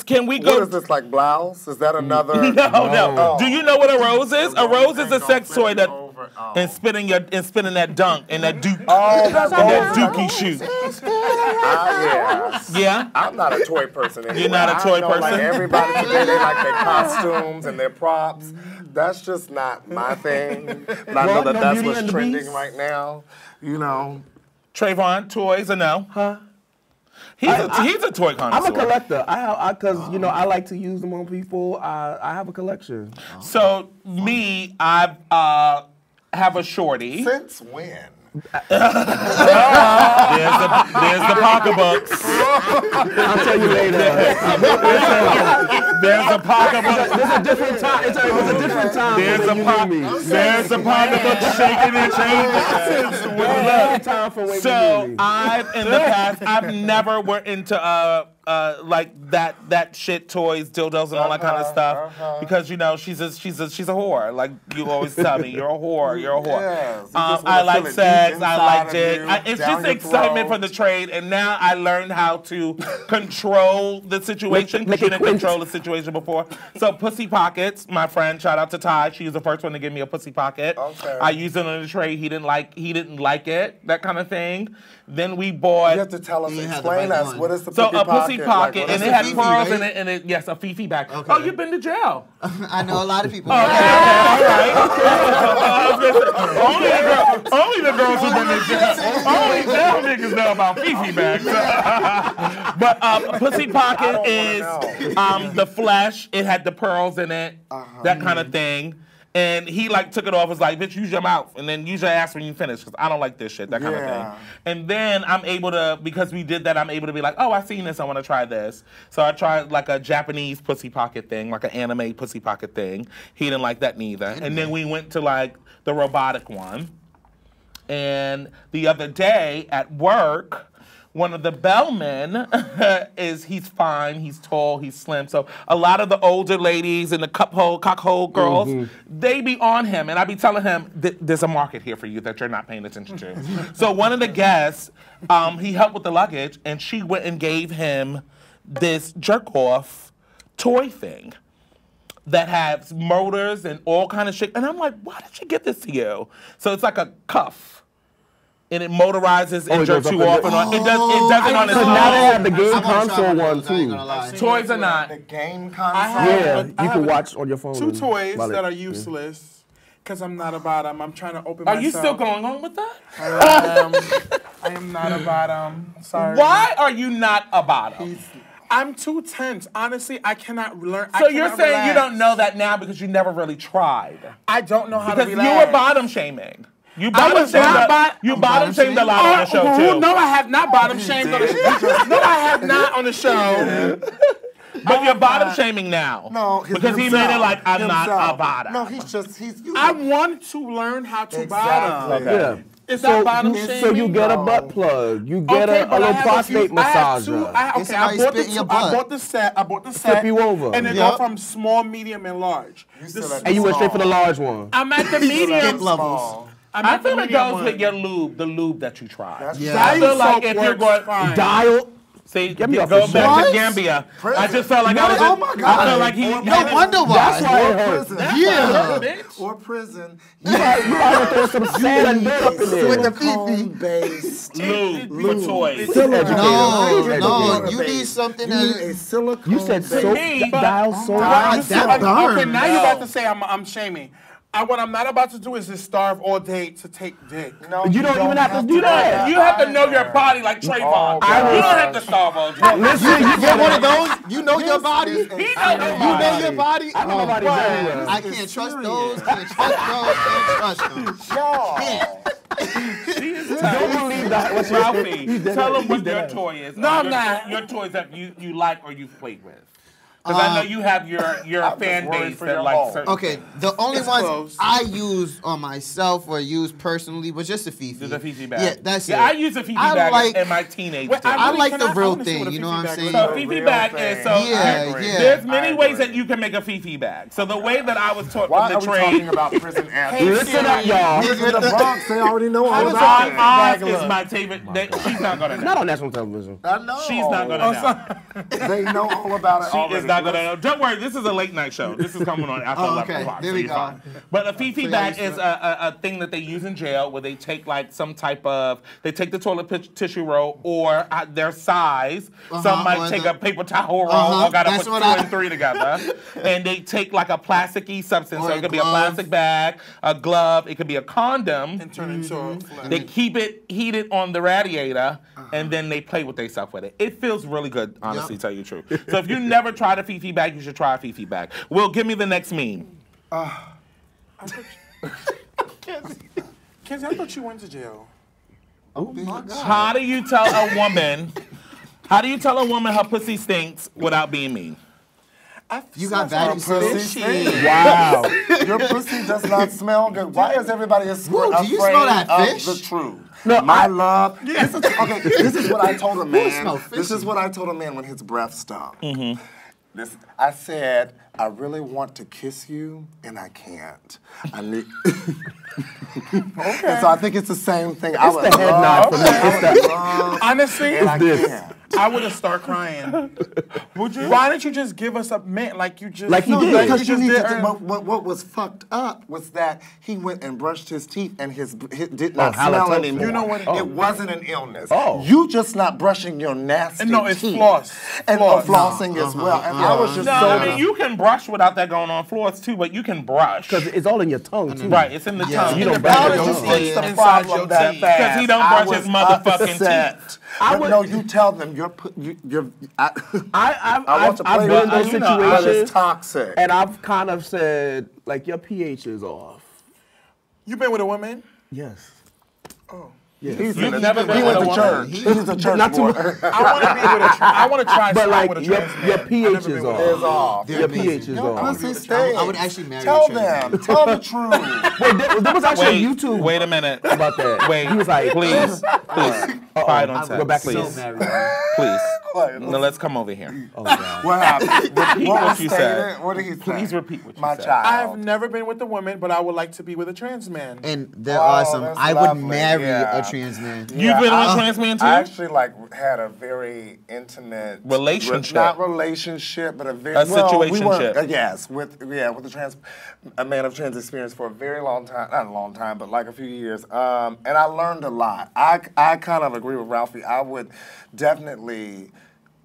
Can we go? What is this, like blouse? Is that another? No. Oh. Do you know what a rose is? A rose is a sex toy that and spit in that dunk and that duke Oh, that dookie shoe. Yeah. Yeah. I'm not a toy person anymore. You're not a toy I know, person? Like everybody today, they like their costumes and their props. That's just not my thing. But I know that that's Beauty what's and the trending Beast? right now. You know. Trayvon, toys or no? Huh? He's a toy connoisseur. I'm a collector. Because I like to use them on people. I have a collection. So me, I have a shorty. Since when? There's the pocketbooks. I'll tell you later. There's a pocketbook. There's a different time. It was a different time. There's a pocketbook shaking and changing. Time for when So you knew me. I've never were into like that shit, toys, dildos, and all that kind of stuff because she's a whore. Like you always tell me, you're a whore. You're a whore. Yes, I like sex. I like dick. It's down just your excitement throat. for the trade, and now I learned how to control the situation. Make She it didn't quint. control the situation before. So pussy pockets. My friend, shout out to Ty. She was the first one to give me a pussy pocket. Okay. I used it on the trade. He didn't like it. That kind of thing. Then we bought. You have to tell us, You had the explain right us, one. what is the So pussy a pussy pussy pocket, and it had Fifi, pearls right? in it, and yes, a Fifi bag. Okay. Oh, you've been to jail. I know a lot of people. All right. Only the girls who've been to jail. Only jail niggas know about Fifi bags. But pussy pocket is the flesh. It had the pearls in it, that kind of thing. And he like took it off, was like, bitch, use your mouth, and then use your ass when you finish, because I don't like this shit, that kind of thing. And then I'm able to, because we did that, I'm able to be like, oh, I seen this, I want to try this. So I tried like a Japanese pussy pocket thing, like an anime pussy pocket thing. He didn't like that neither. And then we went to like the robotic one. And the other day at work, one of the bellmen he's fine, he's tall, he's slim. So a lot of the older ladies and the cockhole girls, they be on him. And I be telling him, there's a market here for you that you're not paying attention to. So one of the guests, he helped with the luggage, and she went and gave him this jerk-off toy thing that has motors and all kind of shit. And I'm like, why did she get this to you? So it's like a cuff. And it motorizes and jerks you off and on. It does it on its own. Now they have the game console one too. Toys are not. The game console. Yeah, you can watch on your phone. Two toys that are useless. Because I'm not a bottom. I'm trying to open Are myself. you still going on with that? I am not a bottom. Sorry. Why are you not a bottom? I'm too tense. Honestly, I cannot learn. So you're saying you don't know that now because you never really tried? I don't know how to relax. Because you were bottom shaming. You bottom shamed a lot on the show too. No, I have not bottom shamed on the show. No, I have not on the show. But you're bottom shaming now. No, because he made it like I'm not a bottom. No, he's I want to learn how to bottom. Okay. Yeah. Is that bottom shaming? So you get a butt plug. You get a little prostate massager. I bought the set. Flip you over. And then go from small, medium, and large. And you went straight for the large one. I'm at the medium levels. I feel it goes with your lube, the lube that you try. Yeah. I feel like if you're going dial. See, Get me go off the back show. to Gambia. I just felt like I was. Oh my God. I felt like he. No wonder why. That's why it hurts. Yeah. Or prison. You gotta throw some sand and dirt up in there. With the Fifi. Based Lube for toys. Still educated. No, you need something that. silicone. You said soap, dial soap. That burns. Okay, now you're about to say I'm shaming. What I'm not about to do is just starve all day to take dick. No, You don't even have to do that. You have to know your body like Trayvon. You don't have to starve all day. Listen, you get one of those. You know your body. He knows your You know body. your body. I know my body very well. I can't trust those. Can't trust those. Can't trust them. Don't believe that. What's your Ralphie, tell them what your toy is. No, I'm not. Your toys that you like or you've played with. Because I know you have your fan base that like certain Okay, things. the only ones close. I use on myself or use personally was just a Fifi. The Fifi bag. Yeah, that's it. Yeah, I use a Fifi I bag like- in my teenage days. I like the real wanna see thing, what a you know Fifi what I'm bag saying? So Fifi bag is so Yeah. there's many ways that you can make a Fifi bag. So the way that I was taught Why from are the we talking trade, about prison athletes? Listen up, y'all. He's in the Bronx. They already know all Oz about it. is my favorite. She's not gonna know. Not on national television. I know. She's not gonna know. They know all about it She already. is not gonna know. Don't worry, this is a late night show. This is coming on after 11 okay. o'clock. There so we you're go. fine. But a Fifi So bag y'all is a thing that they use in jail where they take like some type of, they take the toilet tissue roll or their size. Some might take a paper towel roll or gotta put two and three together. And they take like a plasticky substance. Or So a it could be glove. a plastic bag, a glove, it could be a condom. And turn into a flag. They keep it heated on the radiator, and then they play with themselves with it. It feels really good, honestly, to tell you the truth. So if you never tried a Fifi bag, you should try a Fifi bag. Will, give me the next meme. Kenzie, I thought you went to jail. Oh my God. How do you tell a woman? How do you tell a woman her pussy stinks without being mean? You got value pussy. Wow. Your pussy does not smell good. Why is everybody Whoa, afraid do you smell that of fish? the truth? No, My love. This is what I told a man. smell This is fishy? what I told a man when his breath stopped. I said, I really want to kiss you, and I can't. I need. And so I think it's the same thing. I would the head nod for me. It's the, Honestly, and I this. can't. I would have started crying. Would you? Why didn't you just give us a man like you just? Like he did. Like Because you you just need did. to. What was fucked up was that he went and brushed his teeth and his did not smell halitosis. anymore. You know what? It wasn't an illness. Oh. You just not brushing your nasty And no, it's teeth. floss. And Floss. flossing as well. And I was just No, so. I mean, you can brush without that going on floors too, but you can brush. Because it's all in your tongue, too. Right, it's in the tongue. You don't How brush did your you tongue. fix the Inside problem your that teeth. fast? 'Cause he don't I brush his was motherfucking upset. teeth. But no, you tell them I want to I've play been in with those you, but it's situations, toxic. and I've kind of said, like, your pH is off. You been with a woman? Yes. Oh. He's You've never been he with went a to woman. church. He's a church Not too boy. much. I want to be with a. I want to try But, something like, with a your trans man. pH I've never is been with off. a- Is off. They're Your amazing. pH is off. Pussy stinks. I would actually marry Tell a trans them. Tell the truth. Wait, there was actually a YouTube Wait a minute. about that. Wait, He was like, please, quiet on set. We're back to please, So married. please. Quiet. No, let's come over here. Oh, God. What happened? Repeat What what was you stated? said. What did he say? Please repeat what you My said. child. I've never been with a woman, but I would like to be with a trans man. And they're Oh, awesome. that's I would lovely. marry Yeah. a trans man. You've been with a trans man too? I actually had a very intimate Relationship. not relationship, but a very A We were, situationship. yes, with a man of trans experience for a very long time. Not a long time, but like a few years. And I learned a lot. I kind of agree with Ralphie. I would definitely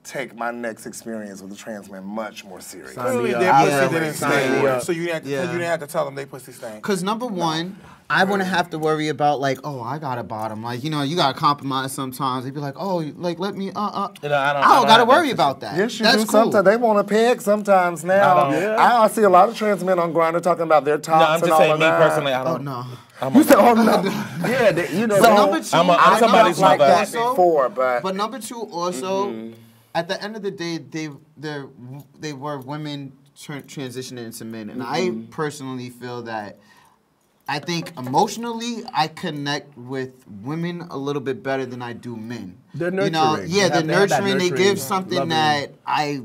take my next experience with a trans man much more serious. Clearly, me their up. pussy Yeah, didn't sign me stink, up. so you didn't Yeah. have to tell them they pussy stank. Because number one, I wouldn't have to worry about like, oh, I got a bottom. Like, you know, you gotta compromise sometimes. They'd be like, oh, like let me, You know, I don't I don't gotta worry about that. Yes, you That's do cool. sometimes. They want a peg sometimes now. I see a lot of trans men on Grindr talking about their tops No, I'm and just all saying, of me that. personally, I Oh don't. no. You said, oh no. Yeah, you know. But number two, I'm somebody's like mother. that before, but number two also, at the end of the day, they were women transitioning into men, and I personally feel that. I think emotionally, I connect with women a little bit better than I do men. They're You know, nurturing. yeah, They they're have to have that nurturing. They nurturing, give something loving. that I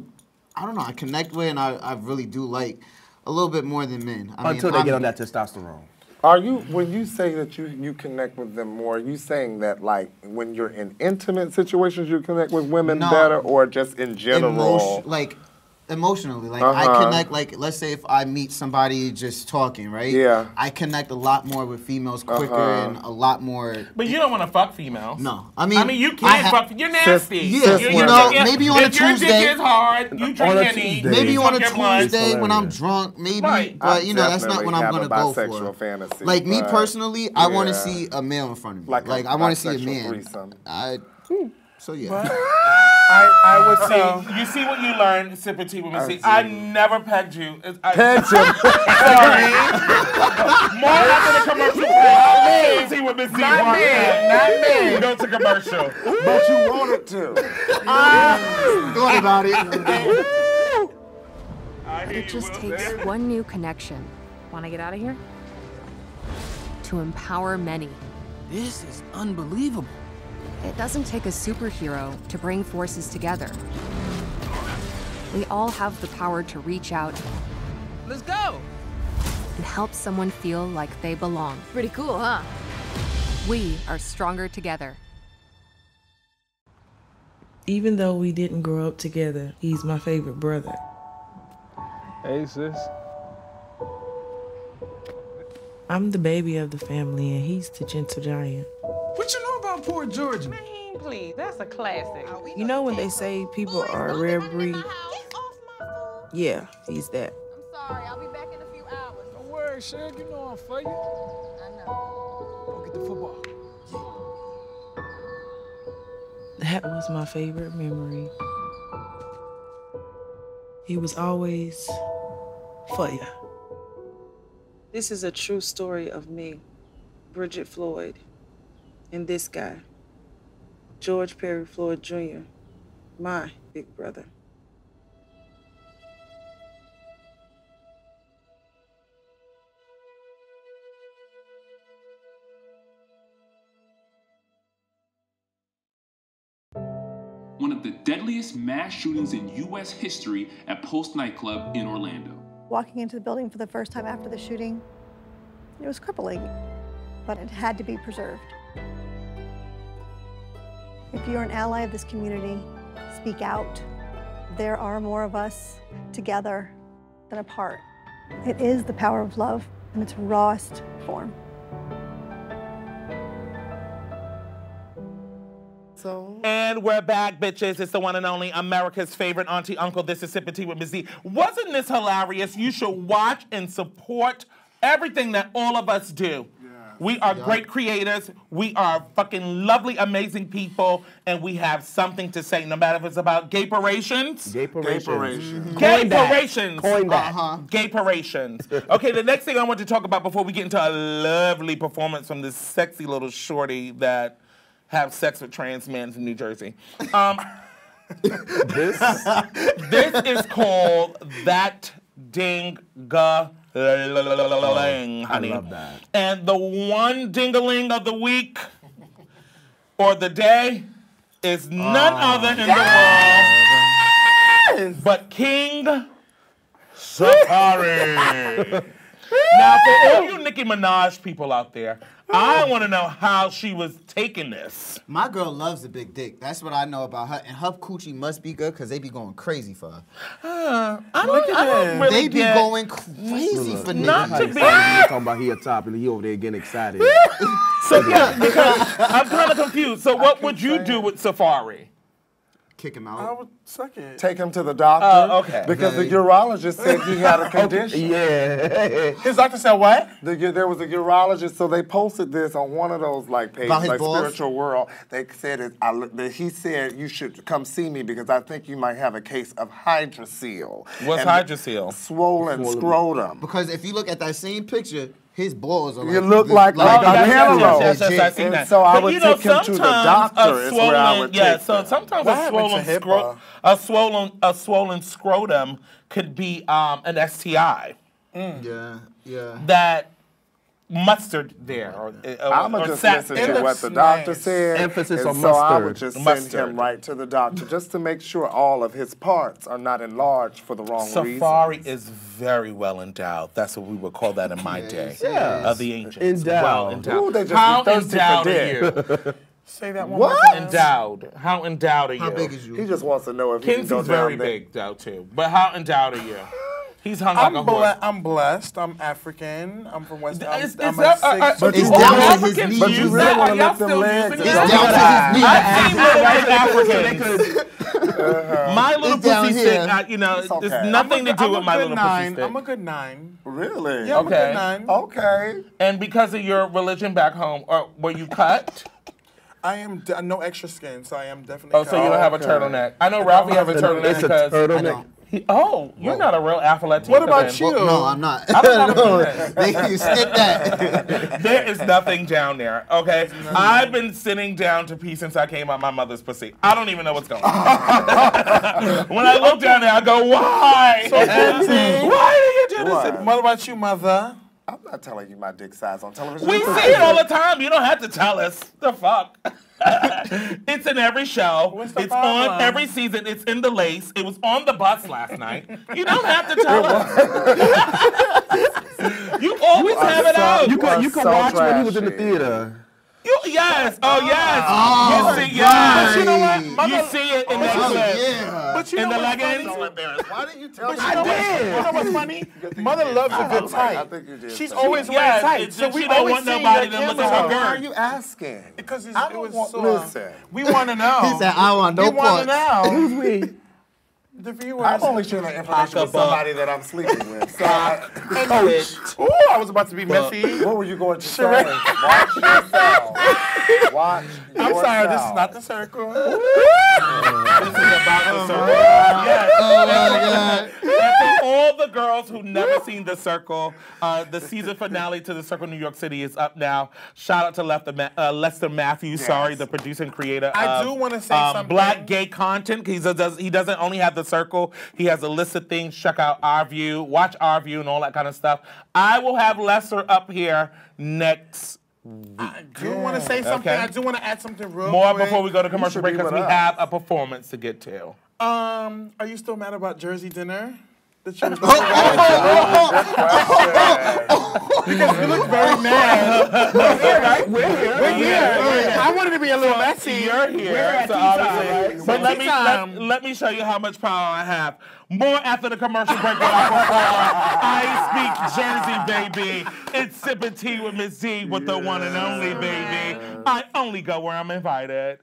don't know, I connect with, and I really do like a little bit more than men. I Until mean, they get on that testosterone. are you, when you say that you connect with them more, are you saying that like when you're in intimate situations you connect with women No. better, or just in general? Emotionally, like I connect. Like, let's say if I meet somebody just talking, right? Yeah. I connect a lot more with females quicker and a lot more. But you don't want to fuck females. No, I mean you can't fuck. You're nasty. Yeah, Cis you know, women. maybe on a If your Tuesday. dick is hard, you drink On a Henny. Tuesday. Maybe you on a fuck your blunt. Tuesday when I'm hilarious. drunk, maybe, Right. but you know that's not what I'm gonna go Bisexual for. fantasy, Like me but- personally, I want to yeah. see a male in front of me. Like a I want to see a bisexual man. threesome. So yeah. I would say. You see what you learn, Sippin tea women. See, I never pegged you. Pegged you. Sorry. More after the commercial. Not see what Miss D Not wants. me. Not me. We go to commercial. But you wanted to. Thought about it. It just takes one new connection. Want to get out of here? To empower many. This is unbelievable. It doesn't take a superhero to bring forces together. We all have the power to reach out Let's go. and help someone feel like they belong. Pretty cool, huh? We are stronger together. Even though we didn't grow up together, he's my favorite brother. Hey, sis. I'm the baby of the family, and he's the gentle giant. What you know about Port Georgia? Man, please, that's a classic. You know when they say people are a rare breed? Yeah, he's that. I'm sorry, I'll be back in a few hours. Don't worry, Shug. You know I'm for you. I know. Go get the football. That was my favorite memory. He was always for ya. This is a true story of me, Bridget Floyd, and this guy, George Perry Floyd Jr., my big brother. One of the deadliest mass shootings in U.S. history at Post nightclub in Orlando. Walking into the building for the first time after the shooting, it was crippling, but it had to be preserved. If you're an ally of this community, speak out. There are more of us together than apart. It is the power of love in its rawest form. And we're back, bitches. It's the one and only America's favorite auntie uncle. This is Sippin' Tea with Ms. Z. Wasn't this hilarious? You should watch and support everything that all of us do. We are great creators. We are fucking lovely, amazing people, and we have something to say, no matter if it's about gay-parations. Gay-parations. Gay-parations. Coin that. Gay-parations. Okay, the next thing I want to talk about before we get into a lovely performance from this sexy little shorty that have sex with trans men in New Jersey. This is called That Ding-ga. Honey. I love that. And the one ding-a-ling of the week or the day is none other in the world but King Safari. Now, for all you Nicki Minaj people out there, I want to know how she was taking this. My girl loves a big dick. That's what I know about her. And her coochie must be good because they be going crazy for her. I don't really They be going crazy for niggas. Not to be talking about he a top and he over there getting excited. So yeah, because I'm kind of confused. So what would you do with Safari? Kick him out. I would suck it. Take him to the doctor. Okay. Because the urologist said he had a condition. Yeah. His doctor said what? There was a urologist, so they posted this on one of those like pages, About his like balls? Spiritual World. They said he said you should come see me because I think you might have a case of hydrocele. What's And hydrocele? Swollen scrotum. Because if you look at that same picture, his balls are like... You look like a cantaloupe. Yes, I've seen that. So I But would you know, take him to the doctor is where I would take so them. sometimes What happened to a swollen scrotum could be an STI. Yeah. That mustard there. I'm going to just listen to what the doctor said. Emphasis and on so I would mustard. just send him right to the doctor just to make sure all of his parts are not enlarged for the wrong reason. Safari is very well endowed. That's what we would call that in my day. Yeah. Of the ancients. Endowed. Well endowed. Ooh, they just How be thirsty for endowed are dick. you? Say that one more time. Endowed. How endowed are you? How big is you? He just wants to know if he can go Kinsey's very down there. big, though, too. But how endowed are you? He's hung like a horse. I'm blessed. I'm African. I'm from West. I'm Is a that- six. But it's all down to his Africans knees. But you use really that? want Are to y'all lift them still legs. using It's that? down to his knees. I've seen little Africans. My little It's down pussy here. stick, It's okay. there's nothing to do with my little pussy stick. I'm a good 9. Really? Yeah, I'm a Okay. good 9. Okay. And because of your religion back home, were you cut? I am no extra skin, so I am definitely. Oh, so you don't have a turtleneck. I know Ralphie have a turtleneck It's a because... turtleneck. You're not a real Afro-Latino. What about then. you? No, I'm not. I don't have a No, penis. you stick that. There is nothing down there, okay? I've been sitting down to pee since I came out my mother's pussy. I don't even know what's going on. When I look down there, I go, why? Why do you do this? What about you, mother? I'm not telling you my dick size on television. We see it all the time. You don't have to tell us. The fuck? It's in every show. What's the It's problem? on every season. It's in the lace. It was on the bus last night. You don't have to tell us. You always have it out. You could so watch when he was in the trashy. theater. Yes. Oh, yes. Oh, you see, yes. But you know what? You see it in the Oh, clip. yeah. But you In know the what's leggings. funny? Why did you tell me? You know what's funny? Mother loves a good I tight. think you did. She's say always that. wearing tight. So we she don't always want see nobody your to look at camera. her Why are girl. you asking? Because I it don't was want. so. Listen. We want to know. He said, I want no We want to parts. know. Who's we? The viewers. I'm only sharing that information with somebody that I'm sleeping with. So Ooh, I was about to be messy. what were you going to say? Watch yourself. Watch I'm yourself. sorry, this is not the circle. This is about the circle. Yes. Oh, my God. And for all the girls who've never seen The Circle, the season finale to The Circle New York City is up now. Shout out to Lester Matthews, the producer and creator I of do want to say something. Black Gay Content. He doesn't only have The Circle. He has a list of things. Check out Our View, watch Our View and all that kind of stuff. I will have Lester up here next week. I do want to say something. Okay. I do want to add something real More quick. before we go to commercial break because we have a performance to get to. Are you still mad about Jersey dinner? That you was Because you look very mad. We're here. I wanted to be a little messy. You're here. We're at So tea time, obviously, right? but So tea time. let me show you how much power I have. More after the commercial break when I perform. I speak Jersey, baby. It's Sippin' Tea with Miss D with the one and only, baby. I only go where I'm invited.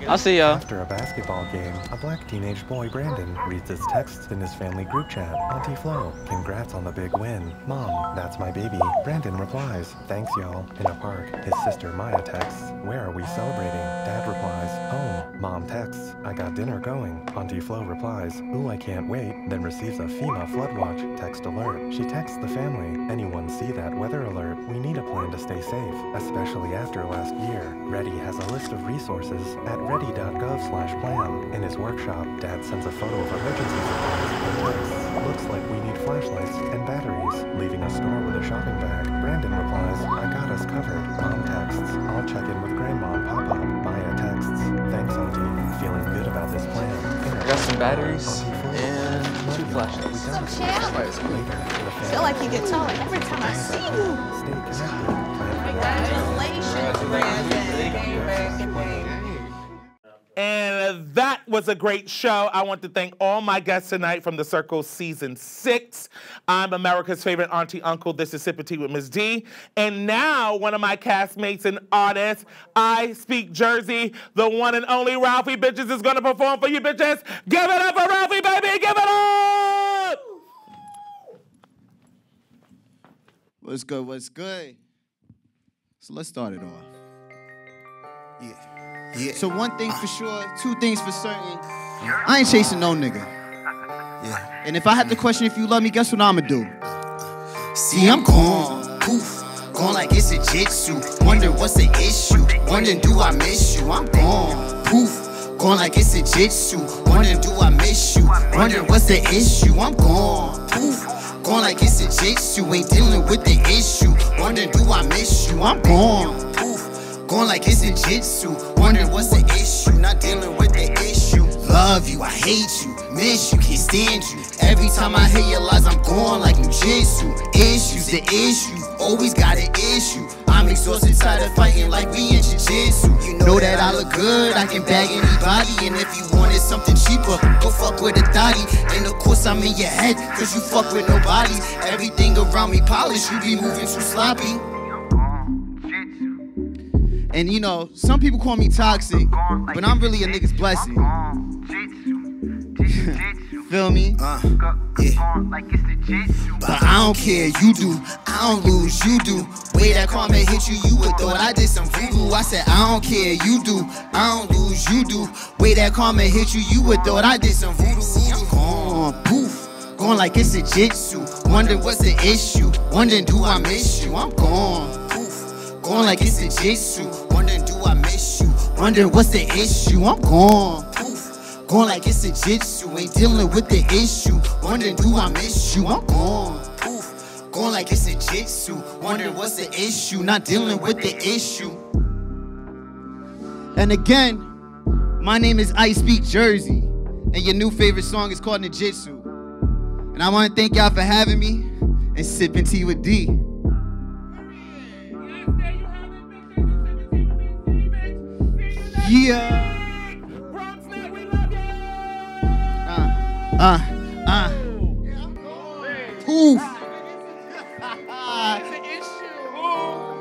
I'll see y'all. After a basketball game, a black teenage boy, Brandon, reads this text in his family group chat. Auntie Flo, congrats on the big win. Mom, that's my baby. Brandon replies, thanks y'all. In a park, his sister Maya texts, where are we celebrating? Dad replies, home. Mom texts, I got dinner going. Auntie Flo replies, ooh, I can't wait. Then receives a FEMA flood watch text alert. She texts the family, anyone see that weather alert? We need a plan to stay safe, especially after last year. Ready has a list of resources at ready.gov/plan. In his workshop, Dad sends a photo of emergency supplies and texts, looks like we need flashlights and batteries. Leaving a store with a shopping bag, Brandon replies, I got us covered. Mom texts, I'll check in with Grandma and Papa. Maya texts, thanks Auntie, feeling good about this plan. I got some batteries and 2 flashlights. So chill. Feel like you get taller every time I see you. Congratulations, Brandon. And that was a great show. I want to thank all my guests tonight from the Circle Season 6. I'm America's favorite auntie uncle. This is Sippin' Tea with Miss D. And now one of my castmates and artists, Ispeakjersy, the one and only Ralphie Bitches is going to perform for you bitches. Give it up for Ralphie, baby. Give it up. What's good? What's good? So let's start it off. Yeah. So one thing for sure, 2 things for certain. I ain't chasing no nigga. Yeah. And if I had to question if you love me, guess what I'ma do? See, I'm gone. Poof. Gone like it's a jitsu. Wonder what's the issue. Wondering do I miss you? I'm gone. Poof. Gone like it's a jitsu. Wondering do I miss you? Wondering what's the issue? I'm gone. Poof. Gone like it's a jitsu. Ain't dealing with the issue. Wondering do I miss you? I'm gone. Poof. Going like it's a jitsu, wondering what's the issue, not dealing with the issue. Love you, I hate you, miss you, can't stand you. Every time I hear your lies, I'm going like jujitsu. Issues, the issue, always got an issue. I'm exhausted, tired of fighting like we in jiu-jitsu. You know that I look good, I can bag anybody. And if you wanted something cheaper, go fuck with a thotty. And of course I'm in your head, cause you fuck with nobody. Everything around me polished, you be moving too sloppy. And you know, some people call me toxic, but I'm really a nigga's blessing. Feel me? Yeah. But I don't care, you do. I don't lose, you do. Way that karma hit you, you would thought I did some voodoo. I said I don't care, you do. I don't lose, you do. Way that karma hit you, you would thought I did some voodoo. See, I'm gone, poof. Going like it's a jitsu. Wondering what's the issue. Wondering do I miss you? I'm gone. Going like it's a jitsu, wondering do I miss you? Wondering what's the issue? I'm gone. Poof. Going like it's a jitsu, ain't dealing with the issue. Wondering do I miss you? I'm gone. Poof. Going like it's a jitsu, wondering what's the issue? Not dealing with the issue. And again, my name is Ispeakjersy, and your new favorite song is called Ninjitsu. And I want to thank y'all for having me and Sippin' Tea with D. Yeah. Poof.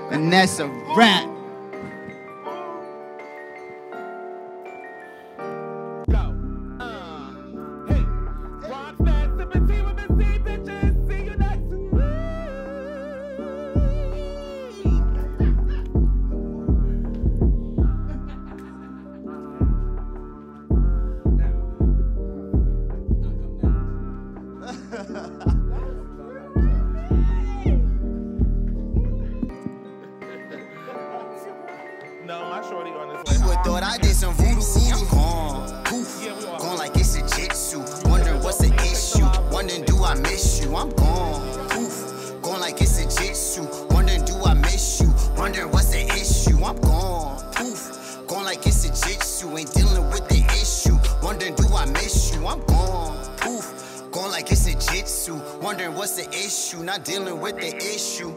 And that's a wrap. Thought I did some voodoo, I'm gone. Poof, gone like it's a jitsu. Wondering what's the issue. Wondering do I miss you? I'm gone. Poof, gone like it's a jitsu. Wondering do I miss you? Wondering what's the issue? I'm gone. Poof, gone like it's a jitsu. Ain't dealing with the issue. Wondering do I miss you? I'm gone. Poof, gone like like it's a jitsu. Wondering what's the issue, not dealing with the issue.